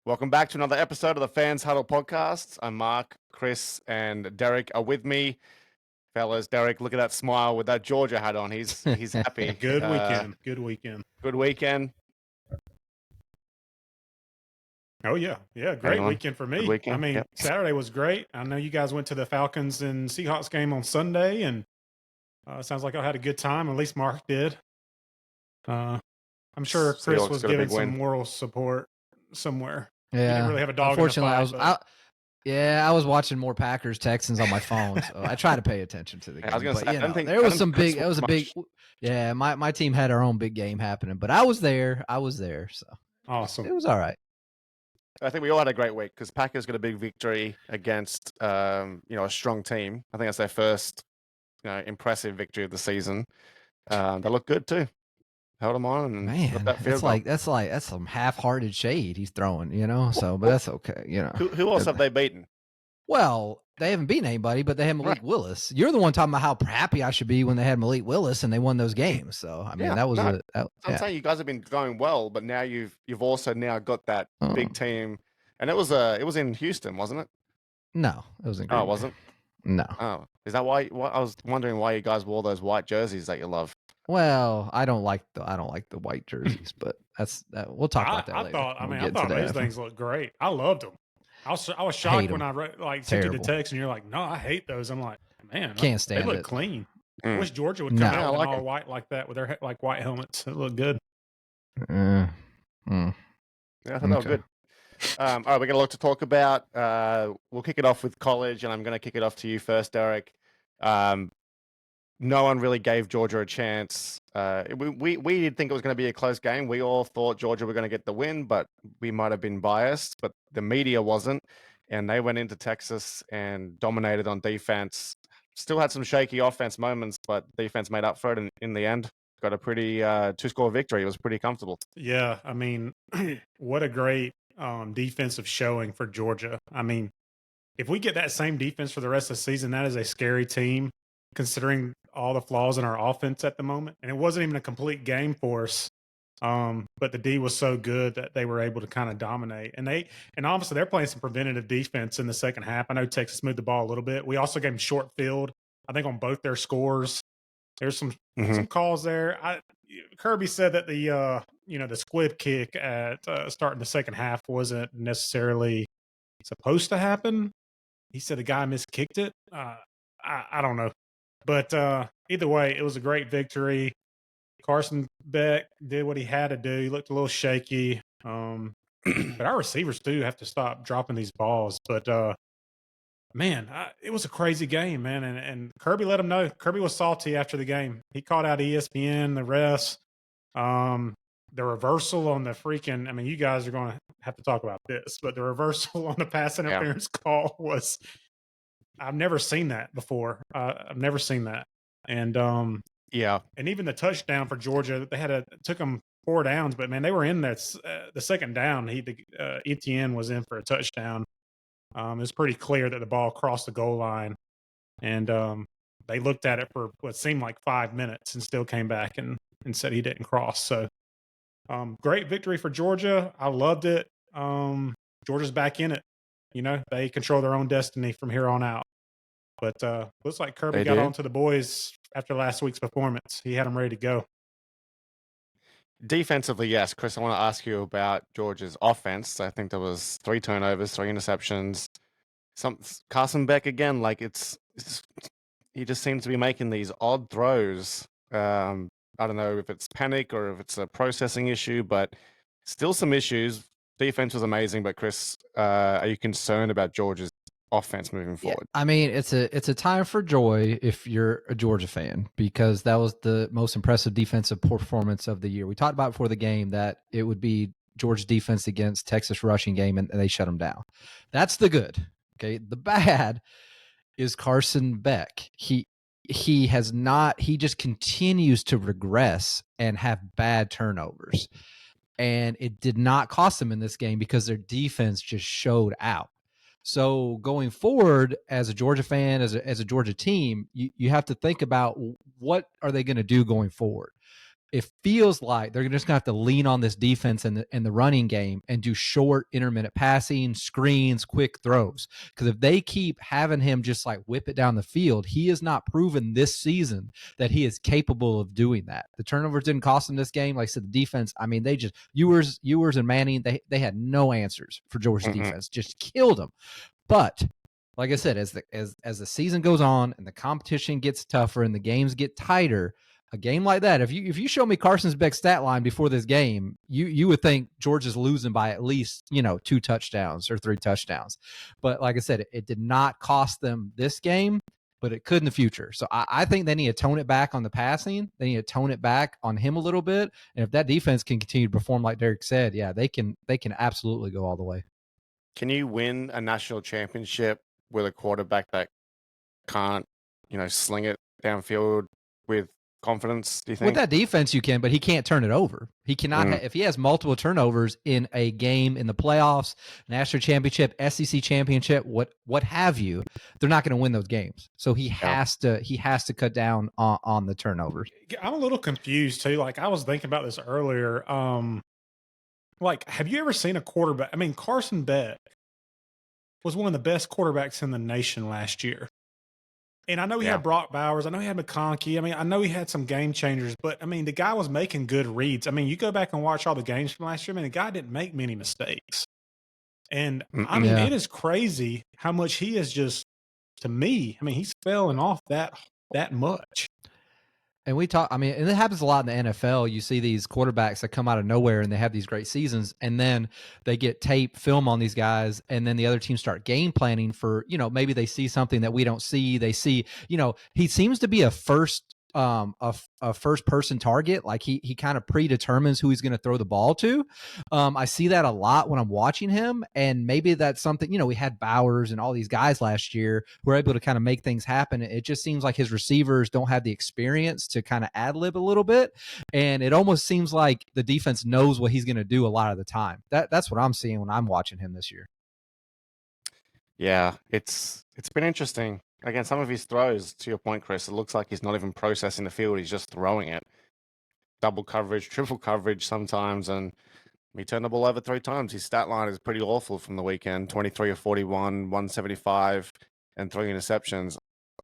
Welcome back to another episode of the Fans Huddle podcast. I'm Mark, Chris, and Derek are with me. Fellas, Derek, look at that smile with that Georgia hat on. He's happy. Good weekend. Good weekend. Good weekend. Oh, yeah. Yeah, great Anyone? weekend for me. Good weekend? I mean, Yep. Saturday was great. I know you guys went to the Falcons and Seahawks game on Sunday, and sounds like I had a good time. At least Mark did. I'm sure Chris Seahawks was got a giving big win. some moral support somewhere. He Yeah, didn't really have a dog unfortunately, in the fight, I was watching more Packers Texans on my phone, so I try to pay attention to the game. I was gonna But say, I you don't know, think- there I was don't some think Chris big. It was a watched big. Yeah, my team had our own big game happening, but I was there. So awesome. it was all right. I think we all had a great week because Packers got a big victory against a strong team. I think that's their first impressive victory of the season. They look good too. Held them on and got Man, that field goal. that's some half-hearted shade he's throwing, So, but that's okay, Who else have they beaten? Well, they haven't beaten anybody, but they had Malik Right. Willis. You're the one talking about how happy I should be when they had Malik Willis and they won those games. So, I mean, Yeah, that was no, a I'm saying you guys have been going well, but now you've also now got that big team, and it was in Houston, wasn't it? No, it was in Oh, Green it Bay. wasn't. No. Oh, is that why? I was wondering why you guys wore those white jerseys that you love. Well, I don't like the white jerseys, but we'll talk about that later. I thought those things looked great. I loved them. I was shocked when I sent you the Terrible. text and you're like, "No, I hate those." I'm like, "Man, Can't stand they look it. clean." Mm. I wish Georgia would come No. out Yeah, I in like all 'em. white like that with their like white helmets. It looked good. Yeah, I thought they were good. All right, we got a lot to talk about. We'll kick it off with college, and I'm going to kick it off to you first, Derek. No one really gave Georgia a chance. We did think it was going to be a close game. We all thought Georgia were going to get the win, but we might have been biased. But the media wasn't, and they went into Texas and dominated on defense. Still had some shaky offense moments, but defense made up for it in the end. Got a pretty two-score victory. It was pretty comfortable. Yeah, I mean, what a great defensive showing for Georgia. I mean, if we get that same defense for the rest of the season, that is a scary team, considering all the flaws in our offense at the moment. And it wasn't even a complete game for us. But the D was so good that they were able to kind of dominate. And obviously they're playing some preventative defense in the second half. I know Texas moved the ball a little bit. We also gave them short field, I think, on both their scores. There's some calls there. Kirby said that the squib kick at starting the second half wasn't necessarily supposed to happen. He said the guy miskicked it. I don't know. But either way, it was a great victory. Carson Beck did what he had to do. He looked a little shaky. But our receivers do have to stop dropping these balls. But man, it was a crazy game, man. And Kirby let him know. Kirby was salty after the game. He called out ESPN, the refs. The reversal on the freaking, I mean, you guys are going to have to talk about this, but the reversal on the pass interference call was, I've never seen that before. I've never seen that. And yeah. And even the touchdown for Georgia, took them 4 downs, but man, they were in that the second down. Etienne was in for a touchdown. It was pretty clear that the ball crossed the goal line, and they looked at it for what seemed like 5 minutes and still came back and said he didn't cross. So great victory for Georgia. I loved it. Georgia's back in it. They control their own destiny from here on out. But looks like Kirby got on to the boys after last week's performance. He had them ready to go. Defensively, yes. Chris, I want to ask you about Georgia's offense. I think there was 3 turnovers, 3 interceptions. Carson Beck again, like he just seems to be making these odd throws. I don't know if it's panic or if it's a processing issue, but still some issues. Defense was amazing, but Chris, are you concerned about Georgia's offense moving forward? Yeah, I mean, it's a time for joy if you're a Georgia fan, because that was the most impressive defensive performance of the year. We talked about before the game that it would be Georgia's defense against Texas rushing game, and they shut them down. That's the good. Okay, the bad is Carson Beck. He just continues to regress and have bad turnovers. And it did not cost them in this game because their defense just showed out. So going forward, as a Georgia fan, as a Georgia team, you have to think about what are they going to do going forward. it feels like they're just going to have to lean on this defense in the running game and do short, intermittent passing, screens, quick throws. Because if they keep having him just like whip it down the field, he has not proven this season that he is capable of doing that. The turnovers didn't cost him this game. Like I said, the defense, I mean, they just Ewers and Manning, they had no answers for Georgia's defense, just killed them. But like I said, as the season goes on and the competition gets tougher and the games get tighter, a game like that, if you show me Carson Beck's stat line before this game, you would think Georgia's losing by at least 2 touchdowns or 3 touchdowns. But like I said, it did not cost them this game, but it could in the future. So I think they need to tone it back on the passing. They need to tone it back on him a little bit. And if that defense can continue to perform like Derek said, yeah, they can absolutely go all the way. Can you win a national championship with a quarterback that can't, sling it downfield with confidence, do you think? With that defense, you can, but he can't turn it over. He cannot. If he has multiple turnovers in a game in the playoffs, national championship, SEC championship, what have you, they're not going to win those games. So he has to cut down on the turnovers. I'm a little confused too. Like I was thinking about this earlier. Like, have you ever seen a quarterback? I mean, Carson Beck was one of the best quarterbacks in the nation last year. And I know he had Brock Bowers. I know he had McConkey. I mean, I know he had some game changers, but I mean, the guy was making good reads. I mean, you go back and watch all the games from last year, man, the guy didn't make many mistakes. And I mean, it is crazy how much he is just, to me, I mean, he's falling off that much. And we talk, I mean, and it happens a lot in the NFL. You see these quarterbacks that come out of nowhere and they have these great seasons, and then they get tape, film on these guys, and then the other teams start game planning for, maybe they see something that we don't see. They see, he seems to be a first person target. Like he kind of predetermines who he's going to throw the ball to. I see that a lot when I'm watching him, and maybe that's something, we had Bowers and all these guys last year who were able to kind of make things happen. It just seems like his receivers don't have the experience to kind of ad lib a little bit. And it almost seems like the defense knows what he's going to do a lot of the time. That's what I'm seeing when I'm watching him this year. Yeah, it's been interesting. Again, some of his throws, to your point, Chris, it looks like he's not even processing the field. He's just throwing it. Double coverage, triple coverage sometimes, and he turned the ball over 3 times. His stat line is pretty awful from the weekend. 23 of 41, 175, and 3 interceptions.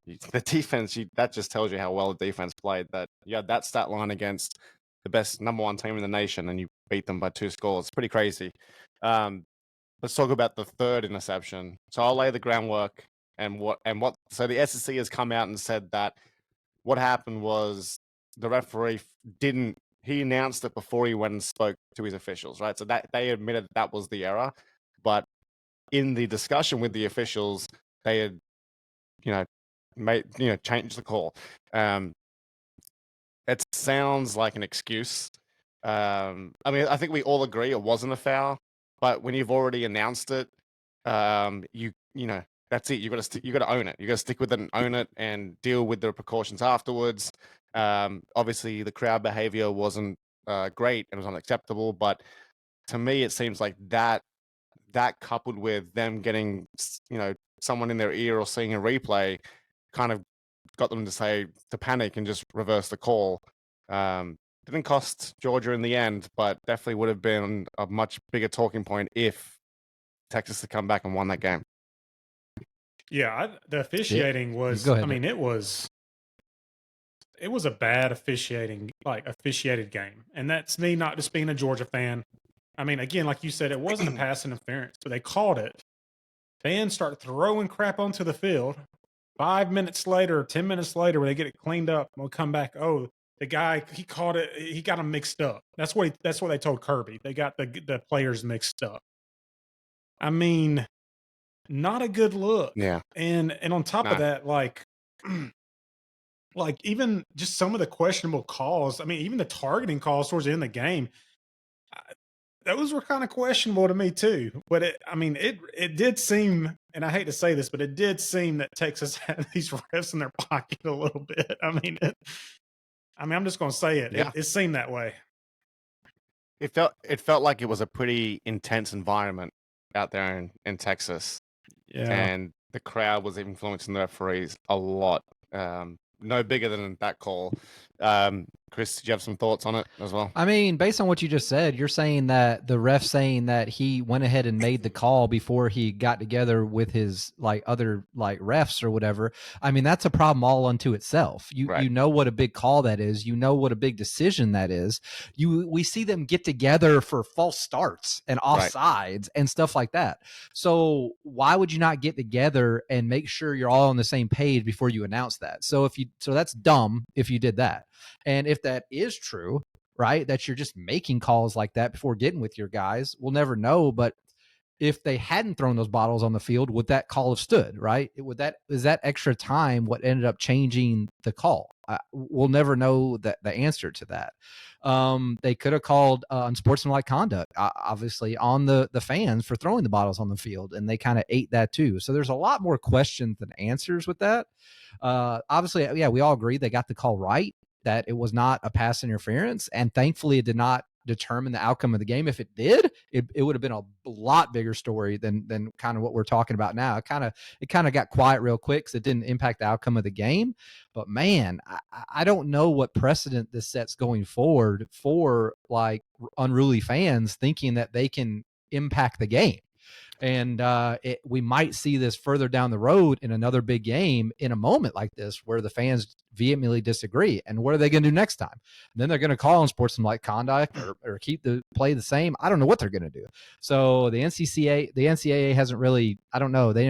The defense, that just tells you how well the defense played. That you had that stat line against the best number 1 team in the nation, and you beat them by 2 scores. It's pretty crazy. Let's talk about the 3rd interception. So I'll lay the groundwork. So the SEC has come out and said that what happened was the referee he announced it before he went and spoke to his officials, right? So that they admitted that was the error, but in the discussion with the officials, they had, changed the call. It sounds like an excuse. I mean, I think we all agree it wasn't a foul, but when you've already announced it, that's it. You got to own it. You got to stick with it and own it, and deal with the precautions afterwards. Obviously, the crowd behavior wasn't great and was unacceptable. But to me, it seems like that coupled with them getting someone in their ear or seeing a replay, kind of got them to panic and just reverse the call. Didn't cost Georgia in the end, but definitely would have been a much bigger talking point if Texas had come back and won that game. Yeah, the officiating was, ahead, I mean, it was a bad officiated game. And that's me not just being a Georgia fan. I mean, again, like you said, it wasn't a pass interference, but they called it. Fans start throwing crap onto the field. 5 minutes later, 10 minutes later, when they get it cleaned up, we'll come back. Oh, the guy, he caught it. He got them mixed up. That's what they told Kirby. They got the players mixed up. I mean, not a good look. Yeah. And on top of that, like even just some of the questionable calls, I mean, even the targeting calls towards the end of the game, those were kind of questionable to me too. But it did seem, and I hate to say this, but it did seem that Texas had these refs in their pocket a little bit. I mean, I'm just going to say it. Yeah. It seemed that way. It felt like it was a pretty intense environment out there in Texas. Yeah. And the crowd was influencing the referees a lot. No bigger than that call. Chris, did you have some thoughts on it as well? I mean, based on what you just said, you're saying that the ref saying that he went ahead and made the call before he got together with his other refs or whatever. I mean, that's a problem all unto itself. You know what a big call that is. You know what a big decision that is. We see them get together for false starts and offsides and stuff like that. So why would you not get together and make sure you're all on the same page before you announce that? So that's dumb if you did that. And if that is true, right, that you're just making calls like that before getting with your guys, we'll never know. But if they hadn't thrown those bottles on the field, would that call have stood, right? Is that extra time what ended up changing the call? We'll never know the answer to that. They could have called unsportsmanlike conduct, obviously, on the fans for throwing the bottles on the field, and they kind of ate that too. So there's a lot more questions than answers with that. Obviously, yeah, we all agree they got the call right, that it was not a pass interference, and thankfully it did not determine the outcome of the game. If it did, it would have been a lot bigger story than kind of what we're talking about now. It kind of got quiet real quick because it didn't impact the outcome of the game. But man, I don't know what precedent this sets going forward for unruly fans thinking that they can impact the game. And we might see this further down the road in another big game in a moment like this where the fans vehemently disagree. And what are they going to do next time? And then they're going to call on sportsmanlike conduct or keep the play the same. I don't know what they're going to do. So the NCAA hasn't really, I don't know. They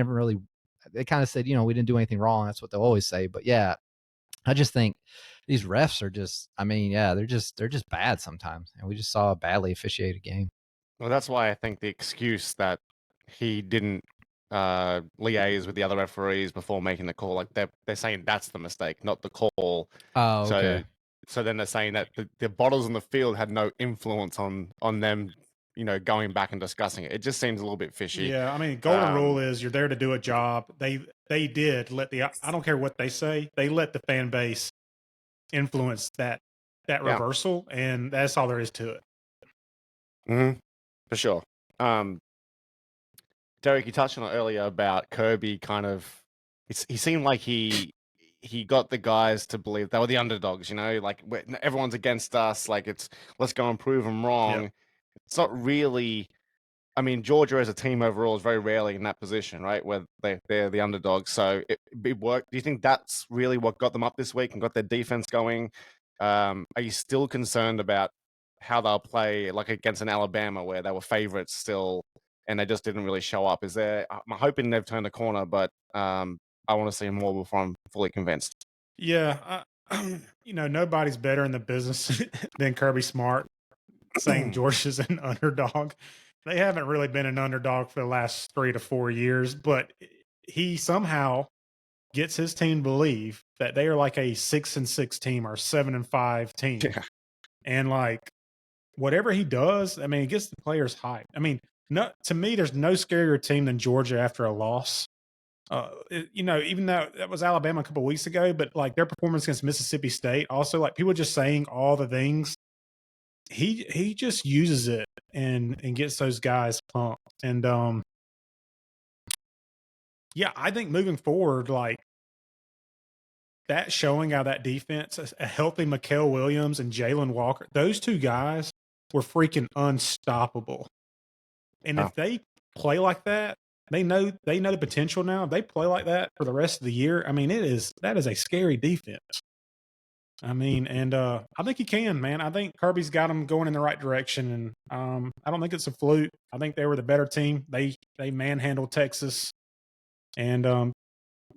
kind of said, we didn't do anything wrong. That's what they'll always say. But yeah, I just think these refs are just, they're just bad sometimes. And we just saw a badly officiated game. Well, that's why I think the excuse that he didn't liaise with the other referees before making the call, like they're saying that's the mistake, not the call. Oh, okay. So then they're saying that the bottles on the field had no influence on them, going back and discussing it. It just seems a little bit fishy. Yeah, I mean, golden rule is you're there to do a job. They did let I don't care what they say, they let the fan base influence that reversal, and that's all there is to it. Mm-hmm. For sure. Derek, you touched on it earlier about Kirby kind of, he seemed like he got the guys to believe they were the underdogs, like everyone's against us, like let's go and prove them wrong. Yep. It's not really, I mean, Georgia as a team overall is very rarely in that position, right, where they're the underdogs. So it worked. Do you think that's really what got them up this week and got their defense going? Are you still concerned about how they'll play like against an Alabama where they were favorites still and they just didn't really show up? I'm hoping they've turned a corner, but I want to see more before I'm fully convinced. Yeah, nobody's better in the business than Kirby Smart saying Georgia's an underdog. They haven't really been an underdog for the last 3 to 4 years, but he somehow gets his team to believe that they are like a 6-6 team or 7-5 team. Yeah. And whatever he does, I mean, it gets the players hyped. I mean, to me, there's no scarier team than Georgia after a loss. Even though that was Alabama a couple of weeks ago, but their performance against Mississippi State, also people just saying all the things. He just uses it and gets those guys pumped. And I think moving forward, that showing how that defense, a healthy Mikael Williams and Jalen Walker, those two guys were freaking unstoppable. And if they play like that, they know the potential now. If they play like that for the rest of the year, I mean, that is a scary defense. I mean, and I think he can, man. I think Kirby's got them going in the right direction, and I don't think it's a fluke. I think they were the better team. They manhandled Texas, and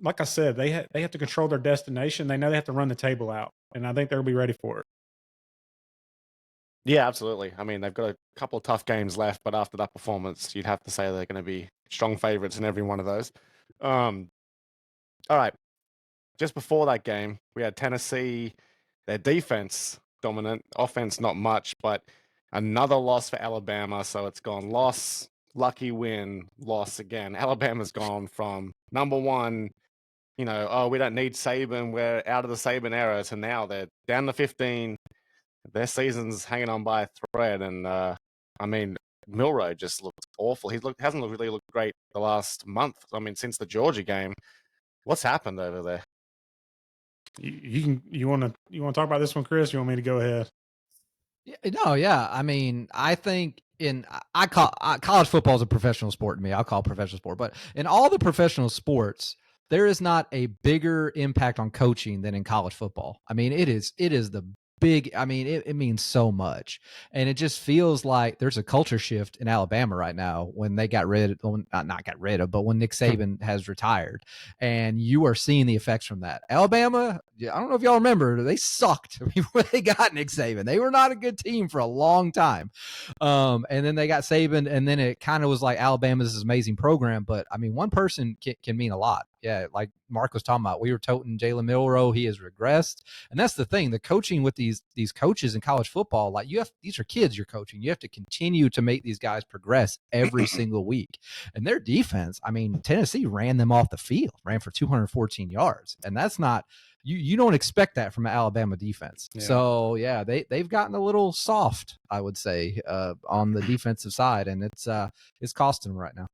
like I said, they have to control their destination. They know they have to run the table out, and I think they'll be ready for it. Yeah, absolutely. I mean, they've got a couple of tough games left, but after that performance, you'd have to say they're going to be strong favorites in every one of those. All right. Just before that game, we had Tennessee, their defense dominant, offense not much, but another loss for Alabama. So it's gone loss, lucky win, loss again. Alabama's gone from number one, we don't need Saban, we're out of the Saban era, to now they're down to 15. Their season's hanging on by a thread, and I mean, Milroe just looked awful. Hasn't really looked great the last month. I mean, since the Georgia game. What's happened over there? You want to talk about this one, Chris? You want me to go ahead? No, yeah. I mean, I think college football is a professional sport to me. I'll call it professional sport, but in all the professional sports, there is not a bigger impact on coaching than in college football. I mean, it is the big. I mean, it means so much, and it just feels like there's a culture shift in Alabama right now when they got not got rid of, but when Nick Saban has retired, and you are seeing the effects from that. Alabama, I don't know if y'all remember, they sucked before they got Nick Saban. They were not a good team for a long time. And then they got Saban, and then it kind of was like Alabama's this amazing program. But I mean, one person can mean a lot. Yeah, like Mark was talking about, we were toting Jalen Milroe. He has regressed, and that's the thing. The coaching with these coaches in college football, like these are kids you're coaching. You have to continue to make these guys progress every single week. And their defense, I mean, Tennessee ran them off the field, ran for 214 yards, and that's not. You don't expect that from an Alabama defense. Yeah. So yeah, they've gotten a little soft, I would say, on the defensive side, and it's costing them right now.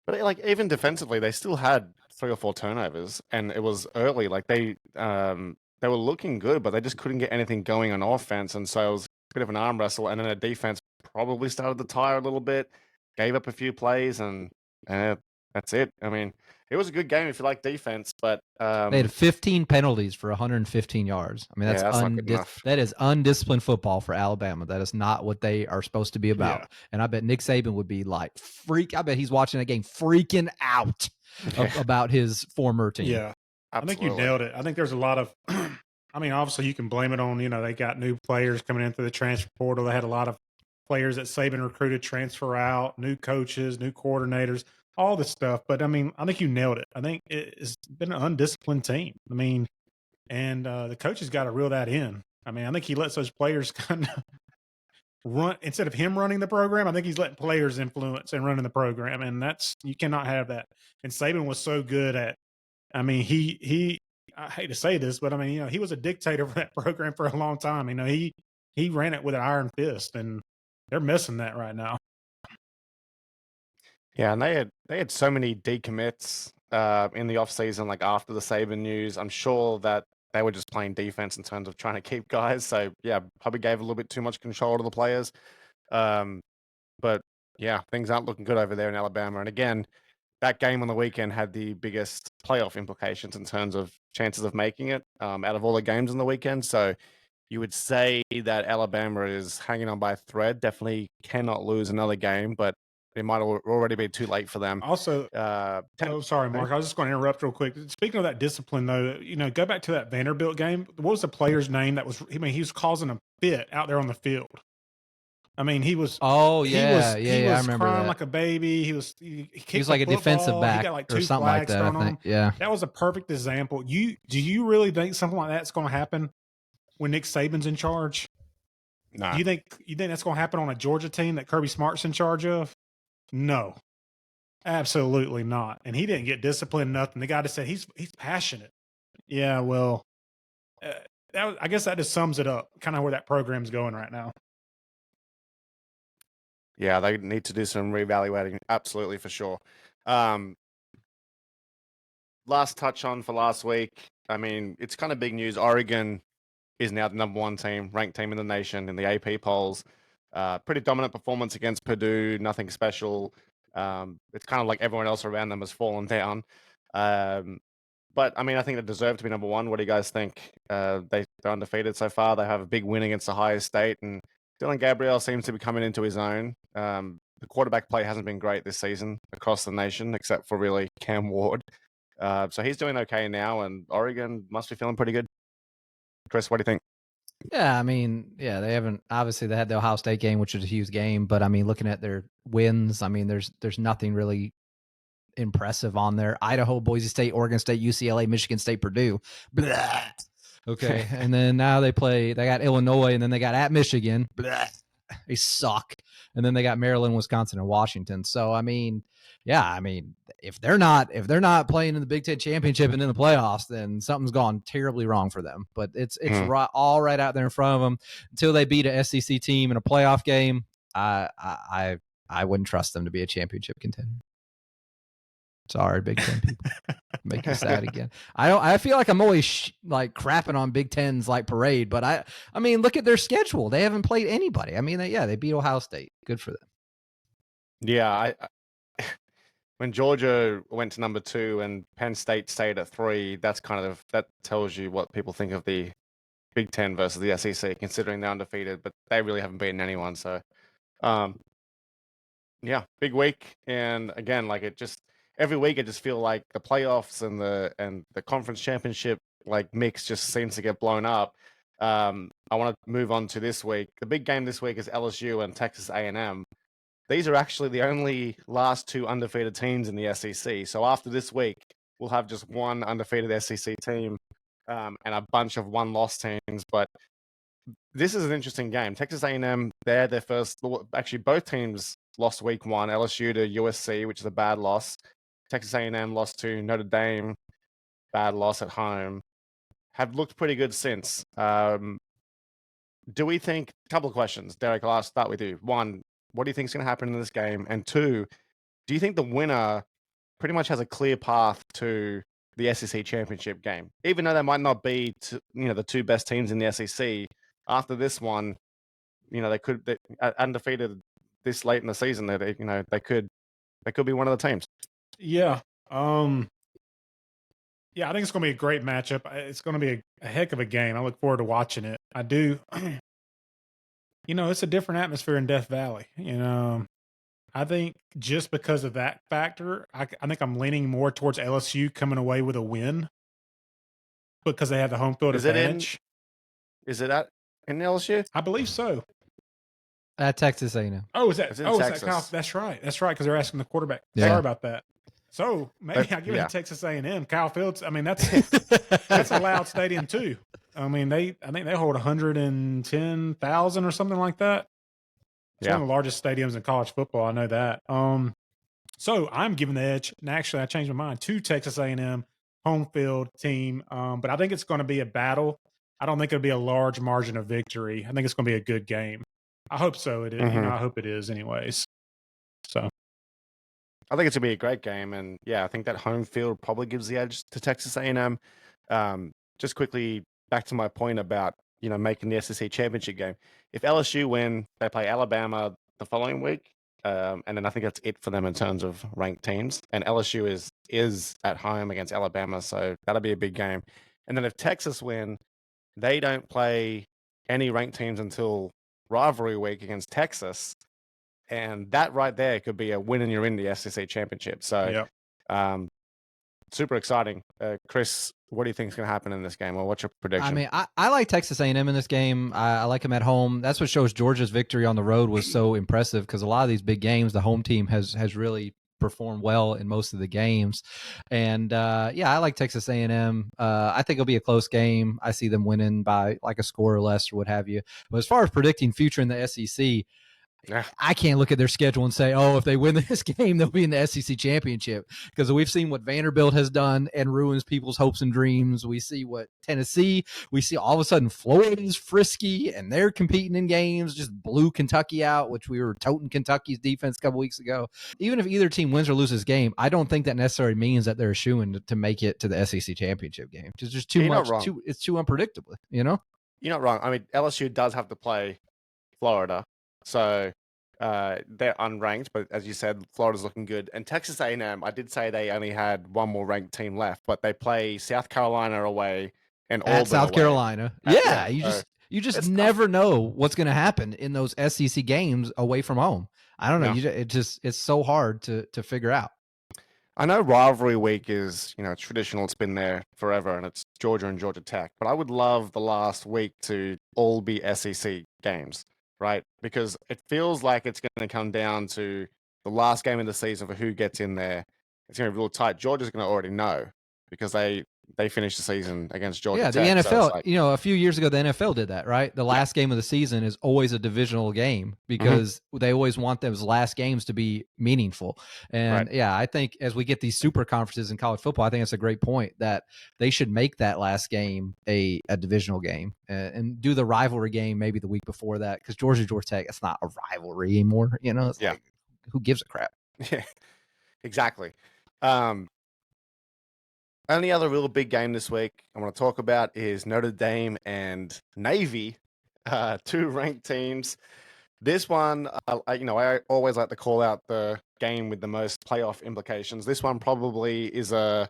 But like even defensively, they still had 3 or 4 turnovers, and it was early. Like they were looking good, but they just couldn't get anything going on offense, and so it was a bit of an arm wrestle. And then the defense probably started to tire a little bit, gave up a few plays, and that's it. I mean, it was a good game if you like defense, but they had 15 penalties for 115 yards. I mean, that's not good enough. That is undisciplined football for Alabama. That is not what they are supposed to be about. Yeah. And I bet Nick Saban would be like I bet he's watching that game freaking out about his former team. Yeah, absolutely. I think you nailed it. I think there's a lot of I mean, obviously you can blame it on, they got new players coming in through the transfer portal. They had a lot of players that Saban recruited transfer out, new coaches, new coordinators, all this stuff. But I mean, I think you nailed it. I think it's been an undisciplined team. I mean, and the coaches got to reel that in. I mean, I think he lets those players kind of run instead of him running the program. I think he's letting players influence and running the program, and you cannot have that. And Saban was so good at. I mean, he. I hate to say this, but I mean, he was a dictator for that program for a long time. He ran it with an iron fist, and they're missing that right now. Yeah, and they had so many decommits in the offseason, like after the Saban news. I'm sure that they were just playing defense in terms of trying to keep guys. So yeah, probably gave a little bit too much control to the players. But yeah, things aren't looking good over there in Alabama. And again, that game on the weekend had the biggest playoff implications in terms of chances of making it out of all the games on the weekend. So you would say that Alabama is hanging on by a thread. Definitely cannot lose another game, but it might already be too late for them. Also, sorry, Mark. I was just going to interrupt real quick. Speaking of that discipline, though, go back to that Vanderbilt game. What was the player's name that was? I mean, he was causing a fit out there on the field. I mean, he was. Oh yeah, he was I remember crying like a baby. He was like a defensive back. He got like 2 or something like flags that. thrown on him. Yeah, that was a perfect example. Do you really think something like that's going to happen when Nick Saban's in charge? No. You think that's going to happen on a Georgia team that Kirby Smart's in charge of? No, absolutely not. And he didn't get disciplined, nothing. The guy just said he's passionate. Yeah, well, I guess that just sums it up, kind of where that program's going right now. Yeah, they need to do some reevaluating, absolutely, for sure. Last touch on for last week, I mean, it's kind of big news. Oregon is now the #1 team, ranked team in the nation in the AP polls. Pretty dominant performance against Purdue, nothing special. It's kind of like everyone else around them has fallen down. But, I mean, I think they deserve to be #1. What do you guys think? They're undefeated so far. They have a big win against Ohio State, and Dylan Gabriel seems to be coming into his own. The quarterback play hasn't been great this season across the nation, except for really Cam Ward. So he's doing okay now, and Oregon must be feeling pretty good. Chris, what do you think? Yeah, I mean, yeah, they haven't. Obviously, they had the Ohio State game, which was a huge game. But I mean, looking at their wins, I mean, there's nothing really impressive on there. Idaho, Boise State, Oregon State, UCLA, Michigan State, Purdue. Blah. Okay, and then now they got Illinois, and then they got at Michigan. Blah. They suck. And then they got Maryland, Wisconsin, and Washington. So I mean, yeah, I mean, if they're not playing in the Big Ten championship and in the playoffs, then something's gone terribly wrong for them. But it's all right out there in front of them. Until they beat a SEC team in a playoff game, I wouldn't trust them to be a championship contender. Sorry, Big Ten people. Make you sad again. I feel like I'm always like crapping on Big Ten's like parade, but I mean, look at their schedule. They haven't played anybody. I mean, they beat Ohio State. Good for them. Yeah, when Georgia went to number 2 and Penn State stayed at 3, that tells you what people think of the Big Ten versus the SEC, considering they're undefeated, but they really haven't beaten anyone. So, yeah, big week, and again, like every week, I just feel like the playoffs and the conference championship like mix just seems to get blown up. I want to move on to this week. The big game this week is LSU and Texas A&M. These are actually the only last 2 undefeated teams in the SEC. So after this week, we'll have just one undefeated SEC team and a bunch of one-loss teams. But this is an interesting game. Texas A&M, they're their first. Actually, both teams lost week 1. LSU to USC, which is a bad loss. Texas A&M lost to Notre Dame, bad loss at home. Have looked pretty good since. Do we think? A couple of questions, Derek. I'll start with you. 1, what do you think is going to happen in this game? And 2, do you think the winner pretty much has a clear path to the SEC championship game, even though they might not be, the 2 best teams in the SEC? After this one, they could undefeated this late in the season. That they could be one of the teams. Yeah. Yeah, I think it's going to be a great matchup. It's going to be a heck of a game. I look forward to watching it. I do. It's a different atmosphere in Death Valley. I think just because of that factor, I think I'm leaning more towards LSU coming away with a win because they have the home field advantage. Is it in LSU? I believe so. At Texas A&M. Oh, is that? It's in Is Texas. that Kyle? That's right. That's right. Because they're asking the quarterback. Yeah. Sorry about that. So maybe I give it to Texas A&M. Kyle Fields. I mean, that's a loud stadium too. I mean, I think they hold 110,000 or something like that. It's one of the largest stadiums in college football. I know that. So I'm giving the edge. And actually, I changed my mind to Texas A&M home field team. But I think it's going to be a battle. I don't think it'll be a large margin of victory. I think it's going to be a good game. I hope so. It is. Mm-hmm. I hope it is, anyways. So I think it's gonna be a great game, and I think that home field probably gives the edge to Texas A&M. Just quickly back to my point about making the SEC championship game. If LSU win, they play Alabama the following week, and then I think that's it for them in terms of ranked teams. And LSU is at home against Alabama, so that'll be a big game. And then if Texas win, they don't play any ranked teams until rivalry week against Texas. And that right there could be a win and you're in the SEC championship. So, super exciting. Chris, what do you think is going to happen in this game, or what's your prediction? I mean, I like Texas A&M in this game. I like them at home. That's what shows Georgia's victory on the road was so impressive, because a lot of these big games, the home team has really performed well in most of the games. And I like Texas A&M. I think it'll be a close game. I see them winning by like a score or less or what have you. But as far as predicting future in the SEC, I can't look at their schedule and say, if they win this game, they'll be in the SEC championship, because we've seen what Vanderbilt has done and ruins people's hopes and dreams. We see what Tennessee, we see all of a sudden Florida's frisky and they're competing in games, just blew Kentucky out, which we were toting Kentucky's defense a couple weeks ago. Even if either team wins or loses game, I don't think that necessarily means that they're shooing to make it to the SEC championship game. It's just too much. It's too unpredictable, You're not wrong. I mean, LSU does have to play Florida. So they're unranked, but as you said, Florida's looking good. And Texas A&M, I did say they only had one more ranked team left, but they play South Carolina away and Auburn South away. Carolina. You just never know what's going to happen in those SEC games away from home. I don't know. It's so hard to figure out. I know rivalry week is traditional. It's been there forever, and it's Georgia and Georgia Tech. But I would love the last week to all be SEC games. Right, because it feels like it's going to come down to the last game of the season for who gets in there. It's going to be real tight. Georgia's going to already know because they finished the season against Georgia Tech. Yeah, the NFL, a few years ago, the NFL did that, right? The last game of the season is always a divisional game because they always want those last games to be meaningful. And I think as we get these super conferences in college football, I think it's a great point that they should make that last game a divisional game and do the rivalry game maybe the week before that, because Georgia Tech, it's not a rivalry anymore. It's like, who gives a crap? Yeah, exactly. Only other real big game this week I want to talk about is Notre Dame and Navy, two ranked teams. This one, I always like to call out the game with the most playoff implications. This one probably is a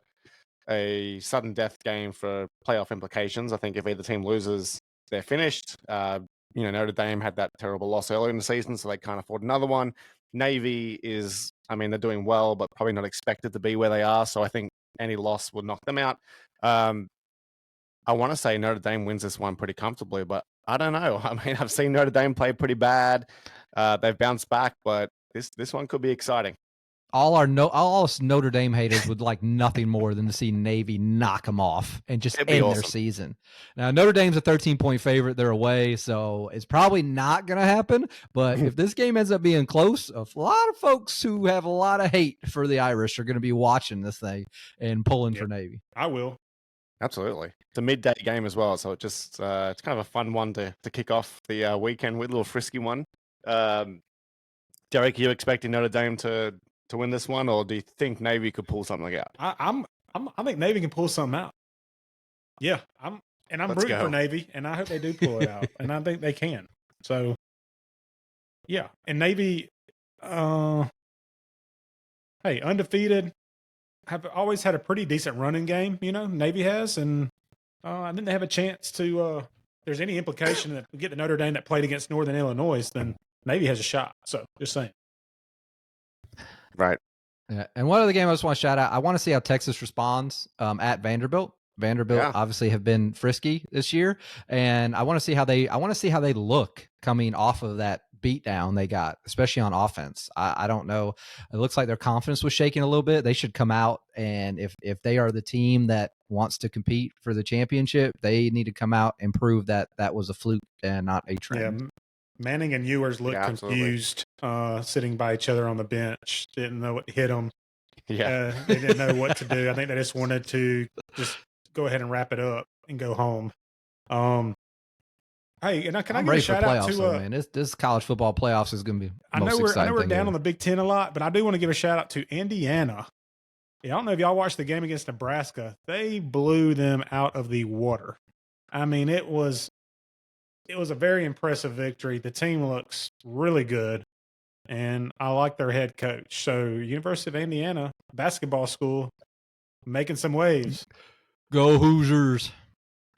sudden death game for playoff implications. I think if either team loses, they're finished. Notre Dame had that terrible loss earlier in the season, so they can't afford another one. Navy is, they're doing well, but probably not expected to be where they are. So I think any loss would knock them out. I want to say Notre Dame wins this one pretty comfortably, but I don't know. I've seen Notre Dame play pretty bad. They've bounced back, but this one could be exciting. All us Notre Dame haters would like nothing more than to see Navy knock them off and just end their season. Now, Notre Dame's a 13-point favorite. They're away, so it's probably not going to happen. But if this game ends up being close, a lot of folks who have a lot of hate for the Irish are going to be watching this thing and pulling for Navy. I will. Absolutely. It's a midday game as well, so it's kind of a fun one to kick off the weekend with, a little frisky one. Derek, are you expecting Notre Dame to win this one, or do you think Navy could pull something out? I think Navy can pull something out. Yeah, I'm rooting for Navy, and I hope they do pull it out, and I think they can. So, yeah, and Navy, hey, undefeated, have always had a pretty decent running game. Navy has, and I think they have a chance to. If there's any implication that we get the Notre Dame that played against Northern Illinois, then Navy has a shot. So, just saying. Right. Yeah. And one other game I just want to shout out. I want to see how Texas responds at Vanderbilt. Vanderbilt obviously have been frisky this year, and I want to see how they look coming off of that beatdown they got, especially on offense. I don't know. It looks like their confidence was shaking a little bit. They should come out, and if they are the team that wants to compete for the championship, they need to come out and prove that that was a fluke and not a trend. Yeah. Manning and Ewers looked confused, sitting by each other on the bench. Didn't know what hit them. Yeah, they didn't know what to do. I think they just wanted to just go ahead and wrap it up and go home. Hey, and can I give a shout out to man? This college football playoffs is going to be. I know we're down on the Big Ten a lot, but I do want to give a shout out to Indiana. Yeah, I don't know if y'all watched the game against Nebraska. They blew them out of the water. It was a very impressive victory. The team looks really good, and I like their head coach. So, University of Indiana basketball school making some waves. Go Hoosiers!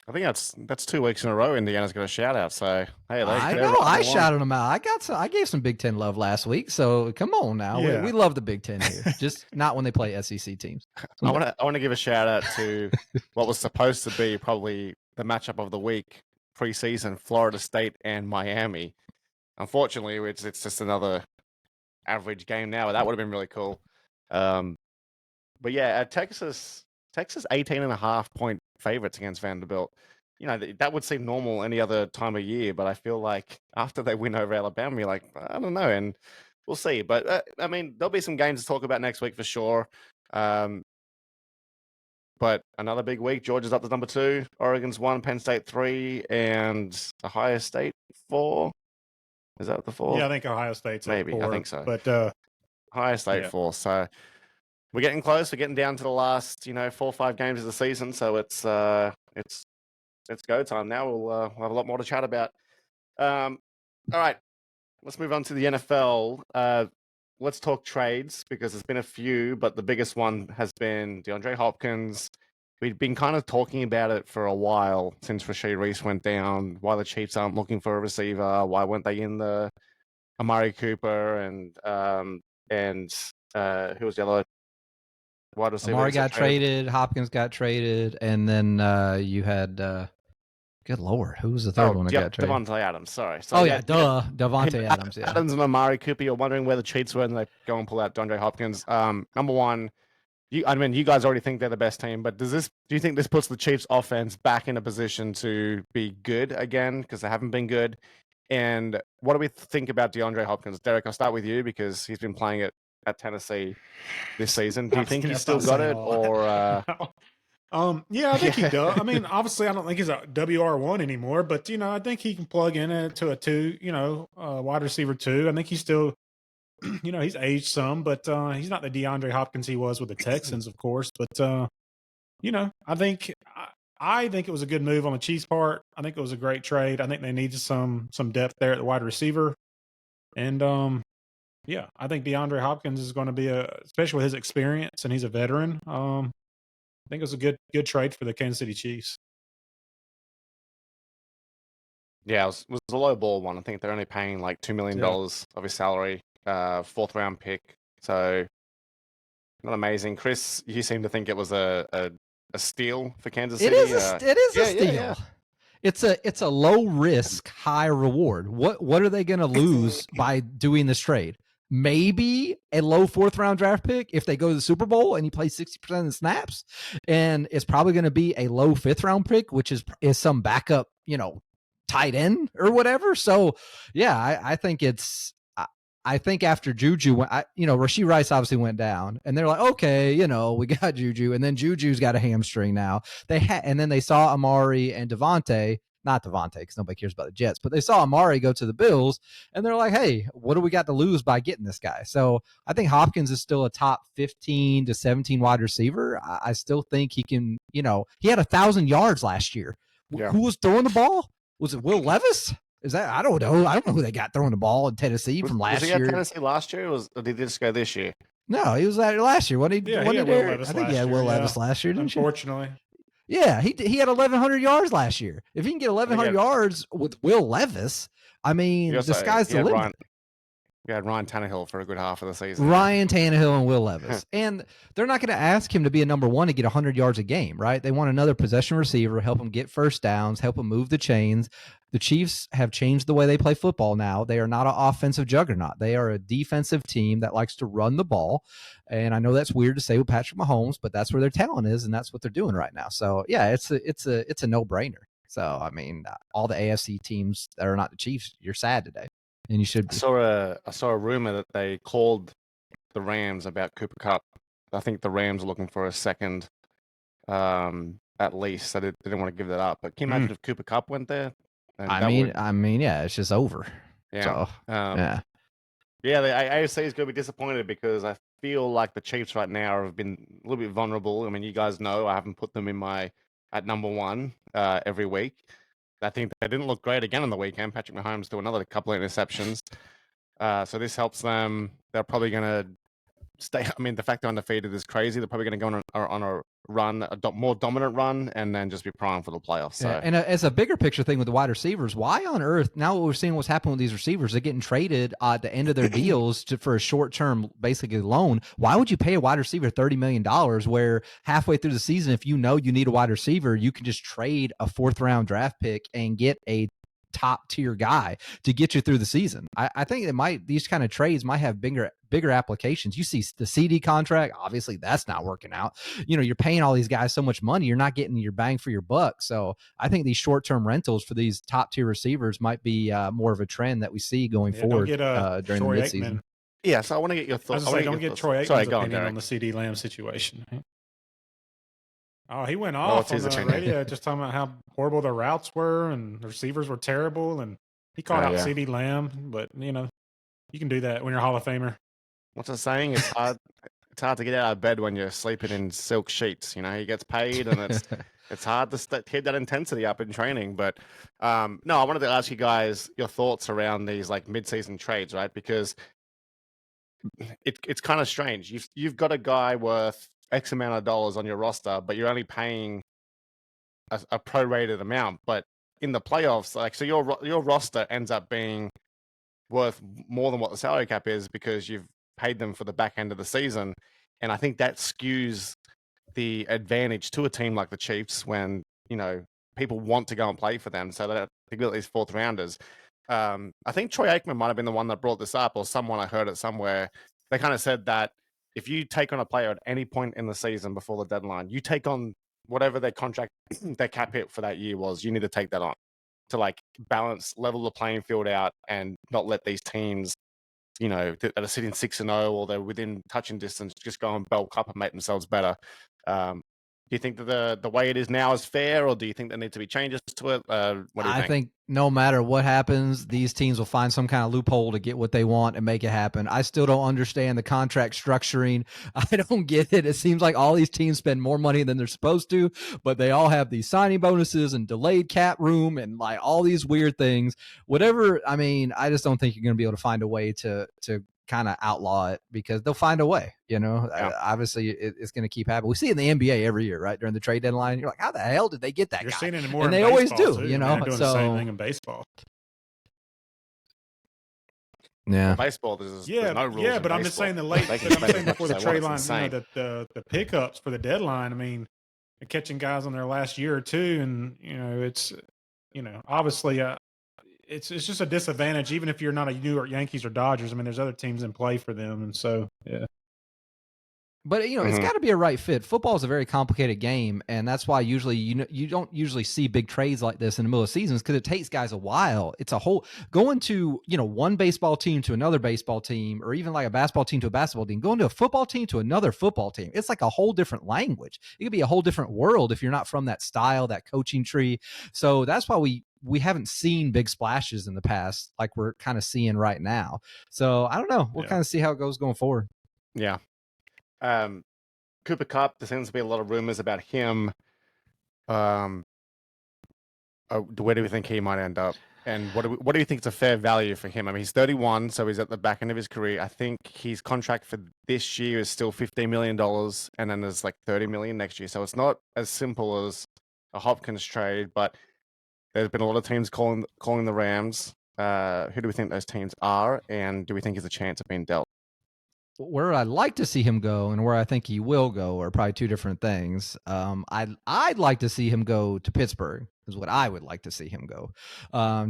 I think that's 2 weeks in a row Indiana's got a shout out. So hey, I know I shouted them out. I gave some Big Ten love last week. So come on now, we love the Big Ten here. Just not when they play SEC teams. I want to give a shout out to what was supposed to be probably the matchup of the week preseason, Florida State and Miami. Unfortunately, it's just another average game now. That would have been really cool. But yeah, Texas 18.5-point favorites against Vanderbilt. That would seem normal any other time of year, but I feel like after they win over Alabama, you're like, I don't know, and we'll see. But there'll be some games to talk about next week for sure. But another big week. Georgia's up to number 2, Oregon's 1, Penn State 3, and Ohio State 4. Is that the 4? Yeah, I think Ohio State's maybe 4, I think so. But Ohio State 4. So we're getting close. We're getting down to the last, 4 or 5 games of the season. So it's go time now. We'll have a lot more to chat about. All right, let's move on to the NFL. Let's talk trades because there's been a few, but the biggest one has been DeAndre Hopkins. We've been kind of talking about it for a while since Rashee Reese went down, why the Chiefs aren't looking for a receiver, why weren't they in the Amari Cooper and who was the other wide receiver? Amari got traded, Hopkins got traded, and then you had good Lord, who was the third one that got traded? Devontae Adams, sorry. So, Devontae Adams, yeah. Adams and Amari Cooper, you're wondering where the Chiefs were and they go and pull out DeAndre Hopkins. Number one, you guys already think they're the best team, but do you think this puts the Chiefs offense back in a position to be good again? Because they haven't been good. And what do we think about DeAndre Hopkins? Derek, I'll start with you because he's been playing it at Tennessee this season. Do you think he's still got it or yeah, I think he does. Obviously, I don't think he's a WR1 anymore, but I think he can plug in to a 2, wide receiver 2. I think he's still he's aged some, but he's not the DeAndre Hopkins he was with the Texans, of course. But I think it was a good move on the Chiefs' part. I think it was a great trade. I think they needed some depth there at the wide receiver, and yeah, I think DeAndre Hopkins is going to be especially with his experience, and he's a veteran. I think it was a good trade for the Kansas City Chiefs. Yeah, it was a low ball one. I think they're only paying like $2 million of his salary, 4th round pick. So not amazing. Chris, you seem to think it was a steal for Kansas City. It is a steal. Yeah. It's a low risk, high reward. What are they going to lose by doing this trade? Maybe a low 4th round draft pick if they go to the Super Bowl and he plays 60% of the snaps, and it's probably going to be a low 5th round pick, which is some backup, tight end or whatever. So yeah, I think it's. I think after Juju went, Rashee Rice obviously went down, and they're like, okay, we got Juju, and then Juju's got a hamstring now. And then they saw Amari and Devontae, not Devontae because nobody cares about the Jets, but they saw Amari go to the Bills, and they're like, hey, what do we got to lose by getting this guy? So I think Hopkins is still a top 15 to 17 wide receiver. I still think he can, he had 1,000 yards last year. Yeah. Who was throwing the ball? Was it Will Levis? Is that I don't know. I don't know who they got throwing the ball in Tennessee from last year. Was he at Tennessee last year, or did he just go this year? No, he was at last year. He had Will Levis I think he had Will Levis last year, didn't Unfortunately. You? Yeah, he had 1,100 yards last year. If he can get 1,100 yards with Will Levis, I mean, the sky's the limit. You had Ryan Tannehill for a good half of the season. Ryan Tannehill and Will Levis. And they're not going to ask him to be a number one to get 100 yards a game, right? They want another possession receiver, help him get first downs, help him move the chains. The Chiefs have changed the way they play football now. They are not an offensive juggernaut. They are a defensive team that likes to run the ball. And I know that's weird to say with Patrick Mahomes, but that's where their talent is, and that's what they're doing right now. So, yeah, it's a no-brainer. So, I mean, all the AFC teams that are not the Chiefs, you're sad today. And you should be. I saw a rumor that they called the Rams about Cooper Kupp. I think the Rams are looking for a second, at least. So they didn't want to give that up. But can you imagine if Cooper Kupp went there? I mean, yeah, it's just over. Yeah. So, yeah. Yeah, the AFC is going to be disappointed because I feel like the Chiefs right now have been a little bit vulnerable. I mean, you guys know I haven't put them at number one every week. I think they didn't look great again on the weekend. Patrick Mahomes threw another couple of interceptions. So this helps them. They're probably going to stay. I mean, the fact they're undefeated is crazy. They're probably going to go on a run, more dominant run, and then just be primed for the playoffs. So. Yeah, and as a bigger picture thing with the wide receivers, why on earth, now we're seeing what's happening with these receivers, they're getting traded at the end of their deals for a short-term, basically, loan. Why would you pay a wide receiver $30 million where halfway through the season, if you know you need a wide receiver, you can just trade a 4th-round draft pick and get a top tier guy to get you through the season? I think these kind of trades might have bigger applications. You see the CD contract, obviously that's not working out. You're paying all these guys so much money, you're not getting your bang for your buck. So I think these short-term rentals for these top tier receivers might be more of a trend that we see going forward during the midseason. Yeah, so I want to get your thoughts. Don't get Troy Aikman's opinion on the CD Lamb situation. Oh, he went off on the radio just talking about how horrible the routes were and the receivers were terrible, and he called out CD Lamb. But you can do that when you're a Hall of Famer. What's the saying? It's hard. It's hard to get out of bed when you're sleeping in silk sheets. He gets paid, and it's hard to keep that intensity up in training. But no, I wanted to ask you guys your thoughts around these like mid-season trades, right? Because it's kind of strange. You've got a guy worth X amount of dollars on your roster, but you're only paying a prorated amount. But in the playoffs, so your roster ends up being worth more than what the salary cap is because you've paid them for the back end of the season. And I think that skews the advantage to a team like the Chiefs when, people want to go and play for them. So that they get these 4th rounders. I think Troy Aikman might have been the one that brought this up, or someone I heard it somewhere. They kind of said that if you take on a player at any point in the season before the deadline, you take on whatever their contract, their cap hit for that year was, you need to take that on to level the playing field out and not let these teams, that are sitting 6-0 or they're within touching distance, just go and bulk up and make themselves better. Do you think that the way it is now is fair, or do you think there need to be changes to it? What do you I think? think no matter what happens, these teams will find some kind of loophole to get what they want and make it happen. I still don't understand the contract structuring. I don't get it. It seems like all these teams spend more money than they're supposed to, but they all have these signing bonuses and delayed cap room and like all these weird things. Whatever. I mean, I just don't think you're going to be able to find a way to kind of outlaw it because they'll find a way, obviously it's going to keep happening. We see it in the NBA every year, right? During the trade deadline, you're like, how the hell did they get that You're guy? seeing it more, and in they always baseball, do, too. They're doing the same thing in baseball. Yeah, well, baseball there's no rules. Yeah, but I'm just saying I'm saying before the trade line, the pickups for the deadline. I mean, they're catching guys on their last year or two, and it's obviously it's just a disadvantage, even if you're not a New York Yankees or Dodgers. I mean, there's other teams in play for them, and so yeah. But it's got to be a right fit. Football is a very complicated game, and that's why usually you don't usually see big trades like this in the middle of seasons because it takes guys a while. It's a whole going to one baseball team to another baseball team, or even like a basketball team to a basketball team. Going to a football team to another football team. It's like a whole different language. It could be a whole different world if you're not from that style, that coaching tree. So that's why we haven't seen big splashes in the past like we're kind of seeing right now. So I don't know. We'll kind of see how it goes going forward. Yeah. Cooper Kupp, there seems to be a lot of rumors about him. Where do we think he might end up? And what do you think is a fair value for him? I mean, he's 31, so he's at the back end of his career. I think his contract for this year is still $15 million, and then there's like $30 million next year. So it's not as simple as a Hopkins trade, but there's been a lot of teams calling the Rams. Who do we think those teams are, and do we think he's a chance of being dealt? Where I'd like to see him go and where I think he will go are probably two different things. I'd like to see him go to Pittsburgh is what I would like to see him go,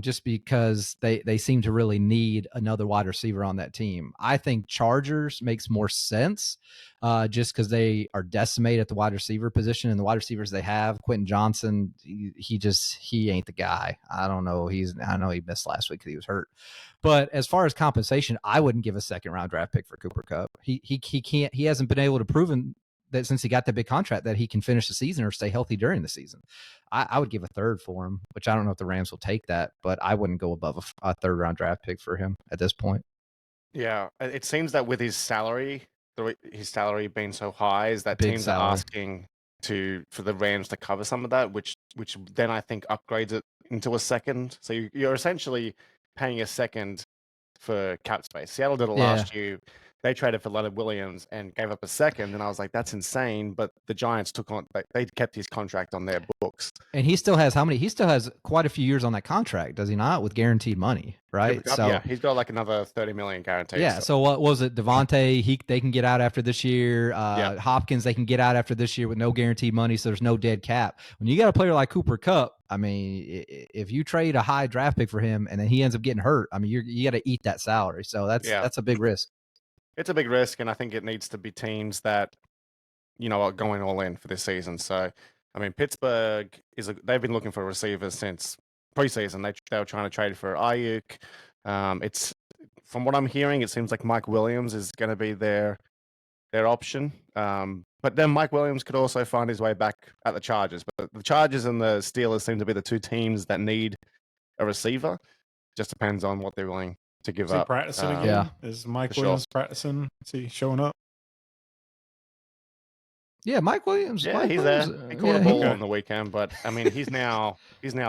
just because they seem to really need another wide receiver on that team. I think Chargers makes more sense, just because they are decimated at the wide receiver position, and the wide receivers they have, Quentin Johnson, he ain't the guy. I don't know. I know he missed last week because he was hurt. But as far as compensation, I wouldn't give a second round draft pick for Cooper Kupp. He hasn't been able to prove that since he got that big contract that he can finish the season or stay healthy during the season. I would give a third for him, which I don't know if the Rams will take that, but I wouldn't go above a third round draft pick for him at this point. Yeah, it seems that with his salary being so high, is that Big teams salary. are asking for the Rams to cover some of that, which then I think upgrades it into a second. So you're essentially paying a second for cap space. Seattle did it last year. They traded for Leonard Williams and gave up a second, and I was like, that's insane. But the Giants they kept his contract on their books. And he still has He still has quite a few years on that contract, does he not? With guaranteed money, right? Yeah, he's got like another $30 million guaranteed. Yeah. So what was it? Devontae, they can get out after this year. Hopkins, they can get out after this year with no guaranteed money, so there's no dead cap. When you got a player like Cooper Kupp, I mean, if you trade a high draft pick for him and then he ends up getting hurt, I mean, you got to eat that salary. So that's a big risk. It's a big risk, and I think it needs to be teams that are going all in for this season. So, I mean, Pittsburgh they've been looking for receivers since preseason. They were trying to trade for Ayuk. It's from what I'm hearing, it seems like Mike Williams is going to be their option. But then Mike Williams could also find his way back at the Chargers. But the Chargers and the Steelers seem to be the two teams that need a receiver. Just depends on what they're willing to give up. Is he practicing again? Yeah. Is Mike Williams practicing? Is he showing up? Yeah, Mike Williams. Yeah, he's there. He caught a ball on the weekend, but I mean, he's now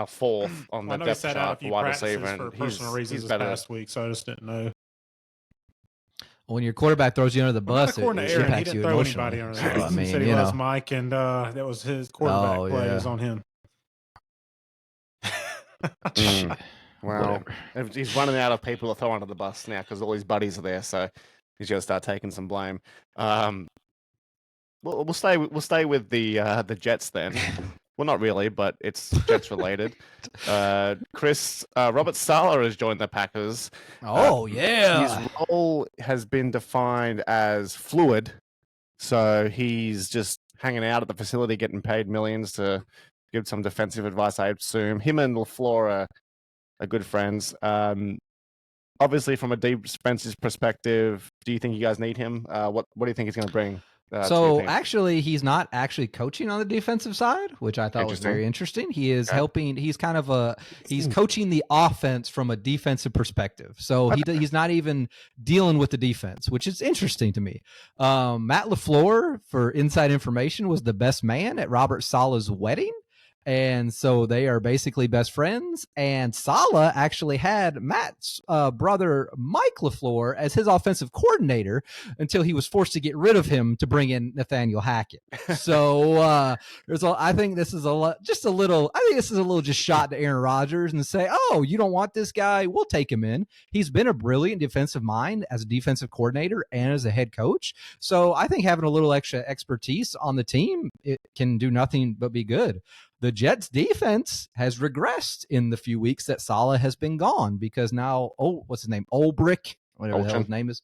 fourth on the depth chart for wide receiver. For personal reasons this past week, so I just didn't know. When your quarterback throws you under the bus, it impacts you emotionally. He said he loves Mike, and that was his quarterback play. It was on him. Wow. He's running out of people to throw under the bus now because all his buddies are there, so he's going to start taking some blame. We'll stay with the Jets then. Well, not really, but it's Jets related. Robert Saleh has joined the Packers. Oh, yeah. His role has been defined as fluid, so he's just hanging out at the facility, getting paid millions to give some defensive advice, I assume. Him and LaFleur are good friends. obviously from a defensive perspective, do you think you guys need him? What do you think he's going to bring to your So team? actually, he's not actually coaching on the defensive side, which I thought was very interesting. He is helping. He's kind of he's coaching the offense from a defensive perspective. So he's not even dealing with the defense, which is interesting to me. Matt LaFleur, for inside information, was the best man at Robert Saleh's wedding. And so they are basically best friends. And Saleh actually had Matt's brother, Mike LaFleur, as his offensive coordinator until he was forced to get rid of him to bring in Nathaniel Hackett. So I think this is I think this is a little just shot to Aaron Rodgers and say, oh, you don't want this guy? We'll take him in. He's been a brilliant defensive mind as a defensive coordinator and as a head coach. So I think having a little extra expertise on the team, it can do nothing but be good. The Jets defense has regressed in the few weeks that Saleh has been gone because now, what's his name? Olbrick, whatever the hell his name is.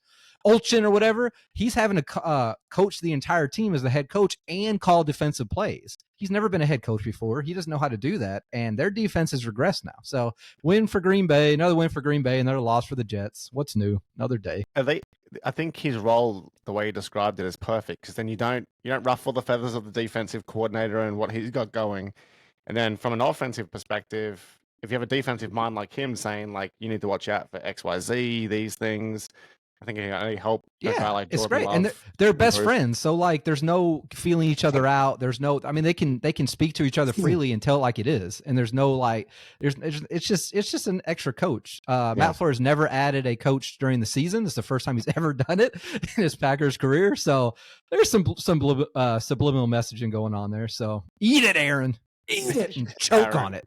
Olchin or whatever. He's having to coach the entire team as the head coach and call defensive plays. He's never been a head coach before. He doesn't know how to do that. And their defense has regressed now. So win for Green Bay, another win for Green Bay, another loss for the Jets. What's new? Another day. I think his role, the way he described it, is perfect because then you don't ruffle the feathers of the defensive coordinator and what he's got going. And then from an offensive perspective, if you have a defensive mind like him saying like you need to watch out for XYZ, these things, I think it can only help a guy like Jordan it's great. Love And they're best friends. So like there's no feeling each other out. There's no, I mean, they can speak to each other freely and tell it like it is. And there's no like, it's just an extra coach. Matt LaFleur has never added a coach during the season. It's the first time he's ever done it in his Packers career. So there's some subliminal messaging going on there. So eat it, Aaron. Eat it and choke on it.